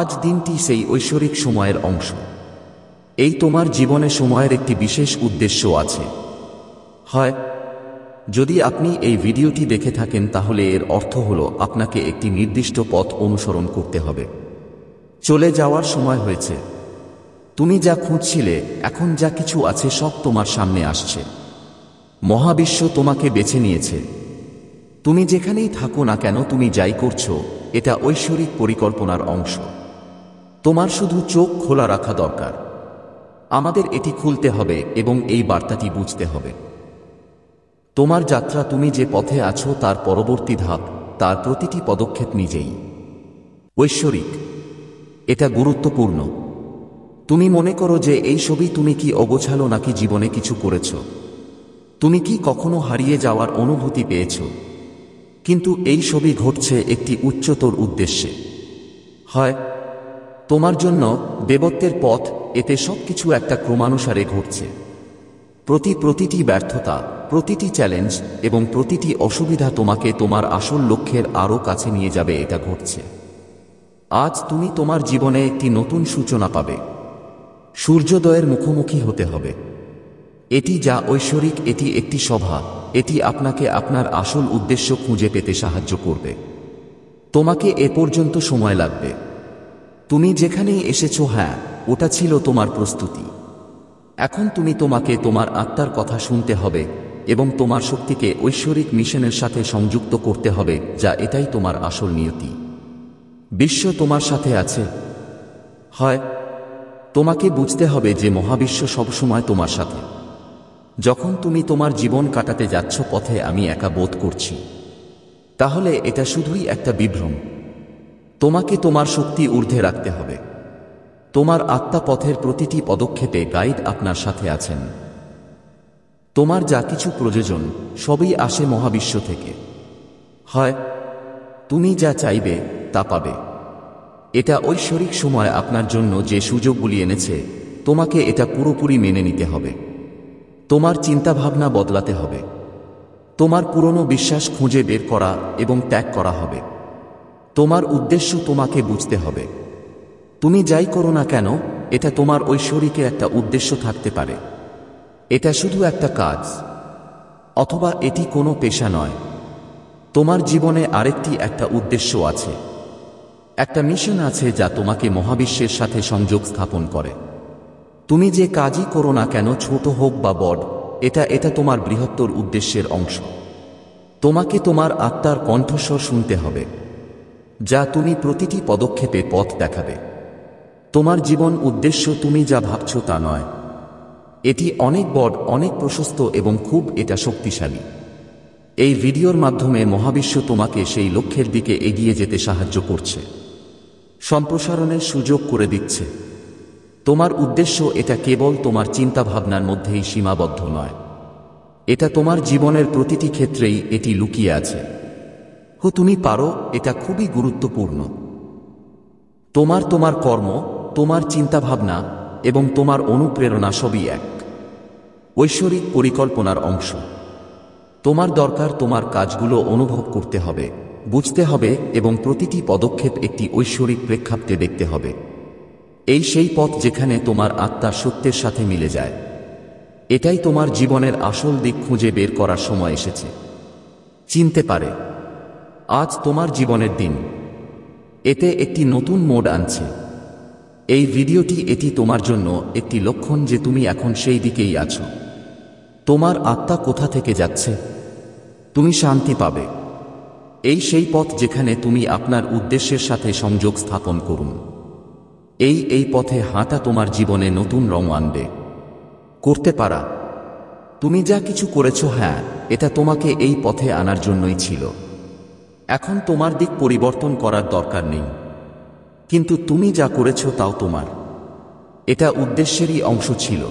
Speaker 1: আজ দিনটি সেই ঐশ্বরিক সময়ের অংশ। এই তোমার জীবনে সময়ের একটি বিশেষ উদ্দেশ্য আছে। হয় যদি আপনি এই ভিডিওটি দেখে থাকেন তাহলে এর অর্থ হলো আপনাকে একটি নির্দিষ্ট পথ অনুসরণ করতে হবে। চলে যাওয়ার সময় হয়েছে। তুমি যা খুঁজছিলে, এখন যা কিছু আছে সব তোমার সামনে আসছে। মহাবিশ্ব তোমাকে বেছে নিয়েছে। তুমি যেখানেই থাকো না কেন, তুমি যাই করছো, এটা ঐশ্বরিক পরিকল্পনার অংশ। তোমার শুধু চোখ খোলা রাখা দরকার। আমাদের এটি খুলতে হবে এবং এই বার্তাটি বুঝতে হবে। তোমার যাত্রা, তুমি যে পথে আছো তার পরবর্তী ধাপ, তার প্রতিটি পদক্ষেপ নিজেই ঐশ্বরিক। এটা গুরুত্বপূর্ণ। তুমি মনে করো যে এই ছবি, তুমি কি অগোছালো নাকি জীবনে কিছু করেছ? তুমি কি কখনো হারিয়ে যাওয়ার অনুভূতি পেয়েছ? কিন্তু এই ছবি ঘটছে একটি উচ্চতর উদ্দেশ্যে। হয় তোমার জন্য দেবত্বের পথ, এতে সবকিছু একটা ক্রমানুসারে ঘটছে। প্রতিটি ব্যর্থতা, প্রতিটি চ্যালেঞ্জ এবং প্রতিটি অসুবিধা তোমাকে তোমার আসল লক্ষ্যের আরও কাছে নিয়ে যাবে, এটা ঘটছে। আজ তুমি তোমার জীবনে একটি নতুন সূচনা পাবে। সূর্যোদয়ের মুখোমুখি হতে হবে। এটি যা ঐশ্বরিক, এটি একটি সভা, এটি আপনাকে আপনার আসল উদ্দেশ্য খুঁজে পেতে সাহায্য করবে। তোমাকে এ পর্যন্ত সময় লাগবে। তুমি যেখানেই এসেছো, হ্যাঁ, ওটা ছিল তোমার প্রস্তুতি। এখন তুমি তোমাকে তোমার আত্মার কথা শুনতে হবে এবং তোমার শক্তিকে ঐশ্বরিক মিশনের সাথে সংযুক্ত করতে হবে, যা এটাই তোমার আসল নিয়তি। বিশ্ব তোমার সাথে আছে। হয় তোমাকে বুঝতে হবে যে মহাবিশ্ব সবসময় তোমার সাথে। যখন তুমি তোমার জীবন কাটাতে যাচ্ছ পথে আমি একা বোধ করছি, তাহলে এটা শুধুই একটা বিভ্রম। তোমাকে তোমার শক্তি ঊর্ধ্বে রাখতে হবে। তোমার আত্মা পথের প্রতিটি পদক্ষেপে গাইড আপনার সাথে আছেন। তোমার যা কিছু প্রয়োজন সবই আসে মহাবিশ্ব থেকে। হয় তুমি যা চাইবে তা পাবে। এটা ঐশ্বরিক সময় আপনার জন্য যে সুযোগগুলি এনেছে, তোমাকে এটা পুরোপুরি মেনে নিতে হবে। তোমার চিন্তাভাবনা বদলাতে হবে। তোমার পুরনো বিশ্বাস খুঁজে বের করা এবং ত্যাগ করা হবে। তোমার উদ্দেশ্য তোমাকে বুঝতে হবে। তুমি যাই করো না কেন, এটা তোমার ঐশ্বরিকে একটা উদ্দেশ্য থাকতে পারে। এটা শুধু একটা কাজ, অথবা এটি কোনো পেশা নয়। তোমার জীবনে আরেকটি একটা উদ্দেশ্য আছে, একটা মিশন আছে যা তোমাকে মহাবিশ্বের সাথে সংযোগ স্থাপন করে। তুমি যে কাজই করো না কেন, ছোট হোক বা বড়, এটা তোমার বৃহত্তর উদ্দেশ্যের অংশ। তোমাকে তোমার আত্মার কণ্ঠস্বর শুনতে হবে, যা তুমি প্রতিটি পদক্ষেপে পথ দেখাবে। তোমার জীবন উদ্দেশ্য তুমি যা ভাবছ তা নয়। এটি অনেক বড়, অনেক প্রশস্ত এবং খুব এটা শক্তিশালী। এই ভিডিওর মাধ্যমে মহাবিশ্ব তোমাকে সেই লক্ষ্যের দিকে এগিয়ে যেতে সাহায্য করছে, সম্প্রসারণের সুযোগ করে দিচ্ছে। তোমার উদ্দেশ্য এটা কেবল তোমার চিন্তাভাবনার মধ্যেই সীমাবদ্ধ নয়, এটা তোমার জীবনের প্রতিটি ক্ষেত্রেই এটি লুকিয়ে আছে। তুমি পারো, এটা খুবই গুরুত্বপূর্ণ। তোমার কর্ম, তোমার চিন্তাভাবনা এবং তোমার অনুপ্রেরণা সবই এক ঐশ্বরিক পরিকল্পনার অংশ। তোমার দরকার তোমার কাজগুলো অনুভব করতে হবে, বুঝতে হবে এবং প্রতিটি পদক্ষেপ একটি ঐশ্বরিক প্রেক্ষাপটে দেখতে হবে। এই সেই পথ যেখানে তোমার আত্মার সত্যের সাথে মিলে যায়। এটাই তোমার জীবনের আসল দিক খুঁজে বের করার সময় এসেছে। চিনতে পারে আজ তোমার জীবনের দিন। এতে একটি নতুন মোড আনছে। এই ভিডিওটি এটি তোমার জন্য একটি লক্ষণ যে তুমি এখন সেই দিকেই আছো। তোমার আত্মা কোথা থেকে যাচ্ছে, তুমি শান্তি পাবে। এই সেই পথ যেখানে তুমি আপনার উদ্দেশ্যের সাথে সংযোগ স্থাপন করুন। এই পথে হাঁটা তোমার জীবনে নতুন রং আনবে। করতে পারা তুমি যা কিছু করেছ, হ্যাঁ, এটা তোমাকে এই পথে আনার জন্যই ছিল। এখন তোমার দিক পরিবর্তন করার দরকার নেই, কিন্তু তুমি যা করেছ তাও তোমার। এটা উদ্দেশ্যেরই অংশ ছিল।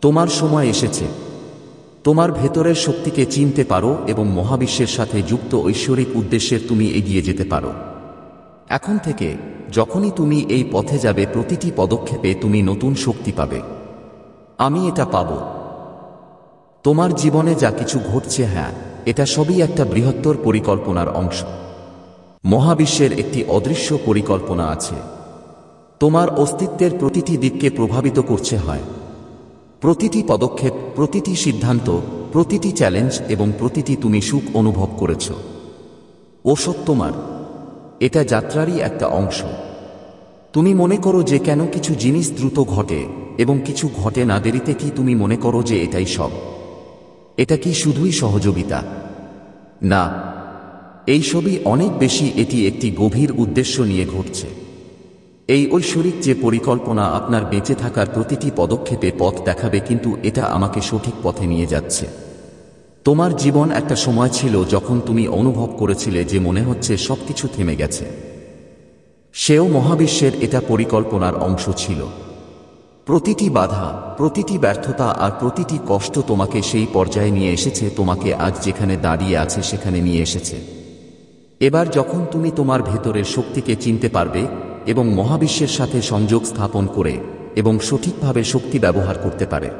Speaker 1: তোমার সময় এসেছে তোমার ভেতরের শক্তিকে চিনতে পারো এবং মহাবিশ্বের সাথে যুক্ত ঐশ্বরিক উদ্দেশ্যের তুমি এগিয়ে যেতে পারো। এখন থেকে যখনই তুমি এই পথে যাবে, প্রতিটি পদক্ষেপে তুমি নতুন শক্তি পাবে। আমি এটা পাব। তোমার জীবনে যা কিছু ঘটছে, হ্যাঁ, এটা সবই একটা বৃহত্তর পরিকল্পনার অংশ। মহাবিশ্বের একটি অদৃশ্য পরিকল্পনা আছে। তোমার অস্তিত্বের প্রতিটি দিককে প্রভাবিত করছে, হয় প্রতিটি পদক্ষেপ, প্রতিটি সিদ্ধান্ত, প্রতিটি চ্যালেঞ্জ এবং প্রতিটি তুমি সুখ অনুভব করেছ। ওসব তোমার। এটা যাত্রারই একটা অংশ। তুমি মনে করো যে কেন কিছু জিনিস দ্রুত ঘটে এবং কিছু ঘটে না দেরিতে, কি তুমি মনে করো যে এটাই সব? এটা কি শুধুই সহযোগিতা? না, এই সবই অনেক বেশি। এটি একটি গভীর উদ্দেশ্য নিয়ে ঘটছে। এই ঐশ্বরিক যে পরিকল্পনা আপনার বেঁচে থাকার প্রতিটি পদক্ষেপে পথ দেখাবে, কিন্তু এটা আমাকে সঠিক পথে নিয়ে যাচ্ছে। তোমার জীবন একটা সময় ছিল যখন তুমি অনুভব করেছিলে যে মনে হচ্ছে সবকিছু থেমে গেছে। সেও মহাবিশ্বের এটা পরিকল্পনার অংশ ছিল। প্রতিটি বাধা, প্রতিটি ব্যর্থতা আর প্রতিটি কষ্ট তোমাকে সেই পর্যায়ে নিয়ে এসেছে, তোমাকে আজ যেখানে দাঁড়িয়ে আছে সেখানে নিয়ে এসেছে। এবার যখন তুমি তোমার ভেতরের শক্তিকে চিনতে পারবে এবং মহাবিশ্বের সাথে সংযোগ স্থাপন করে এবং সঠিকভাবে শক্তি ব্যবহার করতে পারে,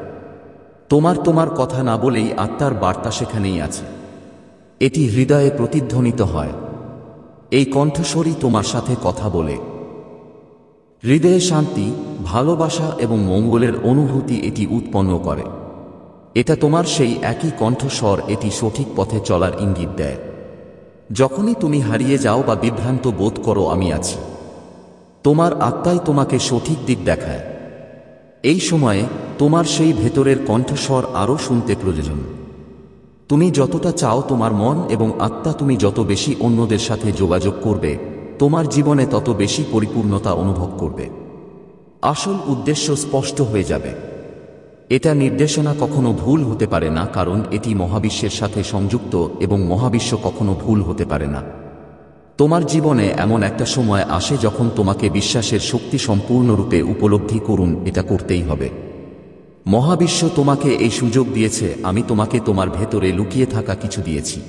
Speaker 1: তোমার কথা না বলেই আত্মার বার্তা সেখানেই আছে। এটি হৃদয়ে প্রতিধ্বনিত হয়। এই কণ্ঠস্বরই তোমার সাথে কথা বলে। হৃদয়ে শান্তি, ভালোবাসা এবং মঙ্গলের অনুভূতি এটি উৎপন্ন করে। এটা তোমার সেই একই কণ্ঠস্বর, এটি সঠিক পথে চলার ইঙ্গিত দেয়। যখনই তুমি হারিয়ে যাও বা বিভ্রান্ত বোধ করো, আমি আছি। তোমার আত্মাই তোমাকে সঠিক দিক দেখায়। এই সময়ে তোমার সেই ভেতরের কণ্ঠস্বর আরও শুনতে প্রয়োজন। তুমি যতটা চাও তোমার মন এবং আত্মা, তুমি যত বেশি অন্যদের সাথে যোগাযোগ করবে, তোমার জীবনে তত বেশি পরিপূর্ণতা অনুভব করবে। আসল উদ্দেশ্য স্পষ্ট হয়ে যাবে। এটা নির্দেশনা কখনো ভুল হতে পারে না, কারণ এটি মহাবিশ্বের সাথে সংযুক্ত এবং মহাবিশ্ব কখনো ভুল হতে পারে না। তোমার জীবনে এমন একটা সময় আসে যখন তোমাকে বিশ্বাসের শক্তি সম্পূর্ণরূপে উপলব্ধি করুন, এটা করতেই হবে। মহাবিশ্ব তোমাকে এই সুযোগ দিয়েছে। আমি তোমাকে তোমার ভেতরে লুকিয়ে থাকা কিছু দিয়েছি।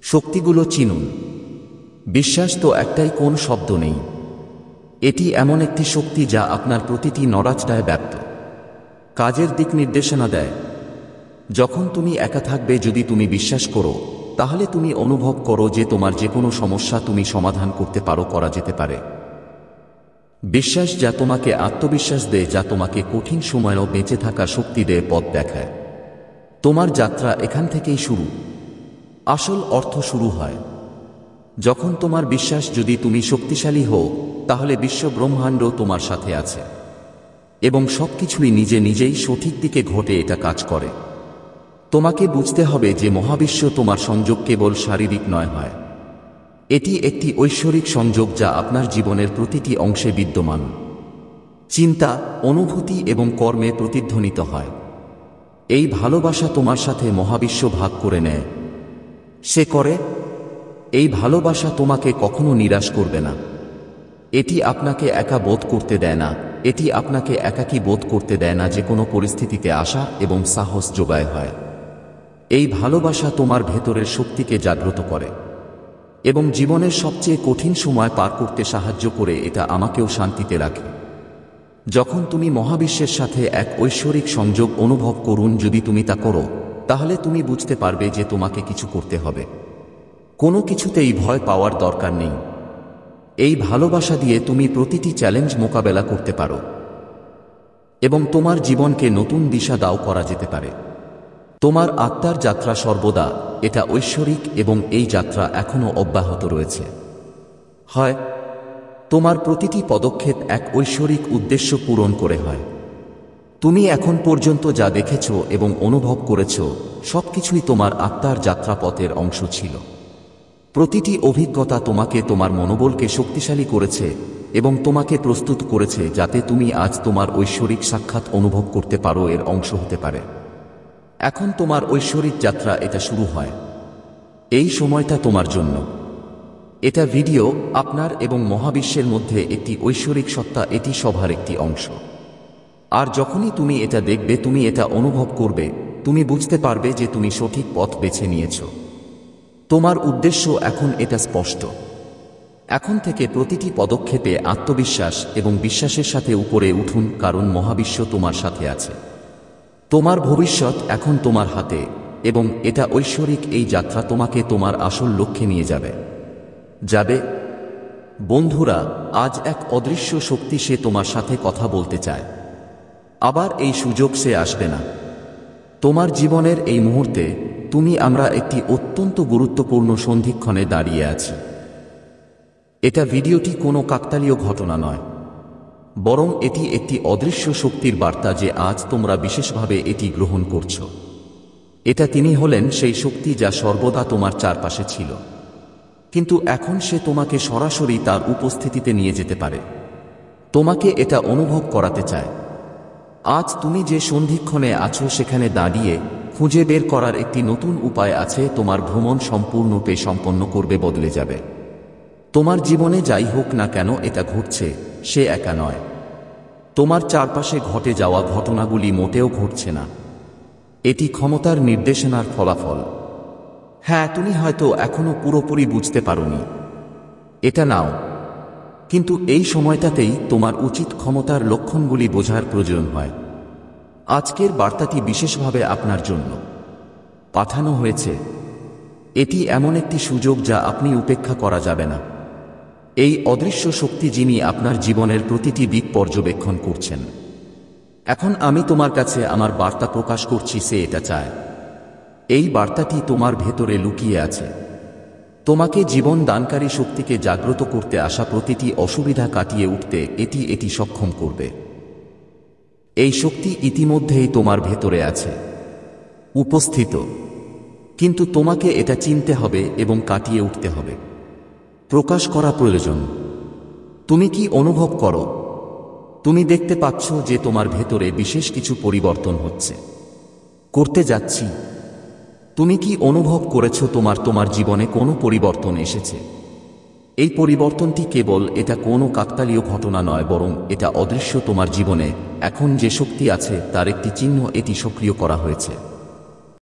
Speaker 1: শক্তিগুলো চিনুন। বিশ্বাস তো একটাই, কোন শব্দ নেই। এটি এমন একটি শক্তি যা আপনার প্রতিটি নড়াচড়ায় ব্যক্ত, কাজের দিক নির্দেশনা দেয়। যখন তুমি একা থাকবে, যদি তুমি বিশ্বাস করো, তাহলে তুমি অনুভব করো যে তোমার যে কোনো সমস্যা তুমি সমাধান করতে পারো, করা যেতে পারে। বিশ্বাস যা তোমাকে আত্মবিশ্বাস দেয়, যা তোমাকে কঠিন সময়েও বেঁচে থাকার শক্তি দেয়, পথ দেখায়। তোমার যাত্রা এখান থেকেই শুরু। আসল অর্থ শুরু হয় যখন তোমার বিশ্বাস, যদি তুমি শক্তিশালী হও, তাহলে বিশ্ব ব্রহ্মাণ্ড তোমার সাথে আছে এবং সবকিছুই নিজে নিজেই সঠিক দিকে ঘটে, এটা কাজ করে। তোমাকে বুঝতে হবে যে মহাবিশ্ব তোমার সংযোগ কেবল শারীরিক নয়, হয় এটি একটি ঐশ্বরিক সংযোগ যা আপনার জীবনের প্রতিটি অংশে বিদ্যমান। চিন্তা, অনুভূতি এবং কর্মে প্রতিধ্বনিত হয়। এই ভালোবাসা তোমার সাথে মহাবিশ্ব ভাগ করে নেয়। সে করে। এই ভালোবাসা তোমাকে কখনো নিরাশ করবে না। এটি আপনাকে একা বোধ করতে দেয় না। এটি আপনাকে একাকী বোধ করতে দেয় না। যে কোনো পরিস্থিতিতে আশা এবং সাহস যোগায় হয়। এই ভালোবাসা তোমার ভেতরের শক্তিকে জাগ্রত করে এবং জীবনের সবচেয়ে কঠিন সময় পার করতে সাহায্য করে। এটা আমাকেও শান্তিতে রাখে। যখন তুমি মহাবিশ্বের সাথে এক ঐশ্বরিক সংযোগ অনুভব করুন, যদি তুমি তা করো, তাহলে তুমি বুঝতে পারবে যে তোমাকে কিছু করতে হবে। কোনো কিছুতেই ভয় পাওয়ার দরকার নেই। এই ভালোবাসা দিয়ে তুমি প্রতিটি চ্যালেঞ্জ মোকাবেলা করতে পারো এবং তোমার জীবনকে নতুন দিশা দাও করা যেতে পারে। তোমার আত্মার যাত্রা সর্বদা এটা ঐশ্বরিক এবং এই যাত্রা এখনো অব্যাহত রয়েছে। হয় তোমার প্রতিটি পদক্ষেপ এক ঐশ্বরিক উদ্দেশ্য পূরণ করে হয়। তুমি এখন পর্যন্ত যা দেখেছ এবং অনুভব করেছ, সবকিছুই তোমার আত্মার যাত্রাপথের অংশ ছিল। প্রতিটি অভিজ্ঞতা তোমাকে, তোমার মনোবলকে শক্তিশালী করেছে এবং তোমাকে প্রস্তুত করেছে যাতে তুমি আজ তোমার ঐশ্বরিক সাক্ষাৎ অনুভব করতে পারো, এর অংশ হতে পারে। এখন তোমার ঐশ্বরিক যাত্রা এটা শুরু হয়। এই সময়টা তোমার জন্য। এটা ভিডিও আপনার এবং মহাবিশ্বের মধ্যে একটি ঐশ্বরিক সত্তা, এটি সভার একটি অংশ। আর যখনই তুমি এটা দেখবে, তুমি এটা অনুভব করবে, তুমি বুঝতে পারবে যে তুমি সঠিক পথ বেছে নিয়েছ। তোমার উদ্দেশ্য এখন এটা স্পষ্ট। এখন থেকে প্রতিটি পদক্ষেপে আত্মবিশ্বাস এবং বিশ্বাসের সাথে উপরে উঠুন, কারণ মহাবিশ্ব তোমার সাথে আছে। তোমার ভবিষ্যৎ এখন তোমার হাতে এবং এটা ঐশ্বরিক। এই যাত্রা তোমাকে তোমার আসল লক্ষ্যে নিয়ে যাবে। বন্ধুরা, আজ এক অদৃশ্য শক্তি, সে তোমার সাথে কথা বলতে চায়। আবার এই সুযোগ সে আসবে না। তোমার জীবনের এই মুহূর্তে আমরা একটি অত্যন্ত গুরুত্বপূর্ণ সন্ধিক্ষণে দাঁড়িয়ে আছি। এটা ভিডিওটি কোনো কাকতালীয় ঘটনা নয়, বরং এটি একটি অদৃশ্য শক্তির বার্তা যে আজ তোমরা বিশেষভাবে এটি গ্রহণ করছো। এটা তিনি হলেন সেই শক্তি যা সর্বদা তোমার চারপাশে ছিল, কিন্তু এখন সে তোমাকে সরাসরি তার উপস্থিতিতে নিয়ে যেতে পারে। তোমাকে এটা অনুভব করাতে চায়। আজ তুমি যে সন্ধিক্ষণে আছো, সেখানে দাঁড়িয়ে খুঁজে বের করার একটি নতুন উপায় আছে। তোমার ভ্রমণ সম্পূর্ণরূপে সম্পন্ন করবে, বদলে যাবে। তোমার জীবনে যাই হোক না কেন, এটা ঘটছে, সে একা নয়। তোমার চারপাশে ঘটে যাওয়া ঘটনাগুলি মোটেও ঘটছে না। এটি ক্ষমতার নির্দেশনার ফলাফল। হ্যাঁ, তুমি হয়তো এখনো পুরোপুরি বুঝতে পারোনি। এটা নাও। কিন্তু এই সময়টাতেই তোমার উচিত ক্ষমতার লক্ষণগুলি বোঝার প্রয়োজন হয়। আজকের বার্তাটি বিশেষভাবে আপনার জন্য পাঠানো হয়েছে। এটি এমন একটি সুযোগ যা আপনি উপেক্ষা করা যাবে না। এই অদৃশ্য শক্তি যিনি আপনার জীবনের প্রতিটি দিক পর্যবেক্ষণ করছেন। এখন আমি তোমার কাছে আমার বার্তা প্রকাশ করছি, সে এটা চায়। এই বার্তাটি তোমার ভেতরে লুকিয়ে আছে। তোমাকে জীবন দানকারী শক্তিকে জাগ্রত করতে আসা প্রতিটি অসুবিধা কাটিয়ে উঠতে এটি সক্ষম করবে। এই শক্তি ইতিমধ্যেই তোমার ভেতরে আছে, উপস্থিত। কিন্তু তোমাকে এটা চিনতে হবে এবং কাটিয়ে উঠতে হবে। প্রকাশ করা প্রয়োজন। তুমি কি অনুভব করো? তুমি দেখতে পাচ্ছ যে তোমার ভেতরে বিশেষ কিছু পরিবর্তন হচ্ছে, করতে যাচ্ছি। তুমি কি অনুভব করেছ তোমার জীবনে কোনো পরিবর্তন এসেছে? এই পরিবর্তনটি কেবল এটা কোনো কাকতালীয় ঘটনা নয়, বরং এটা অদৃশ্য। তোমার জীবনে এখন যে শক্তি আছে তার একটি চিহ্ন এটি সক্রিয় করা হয়েছে।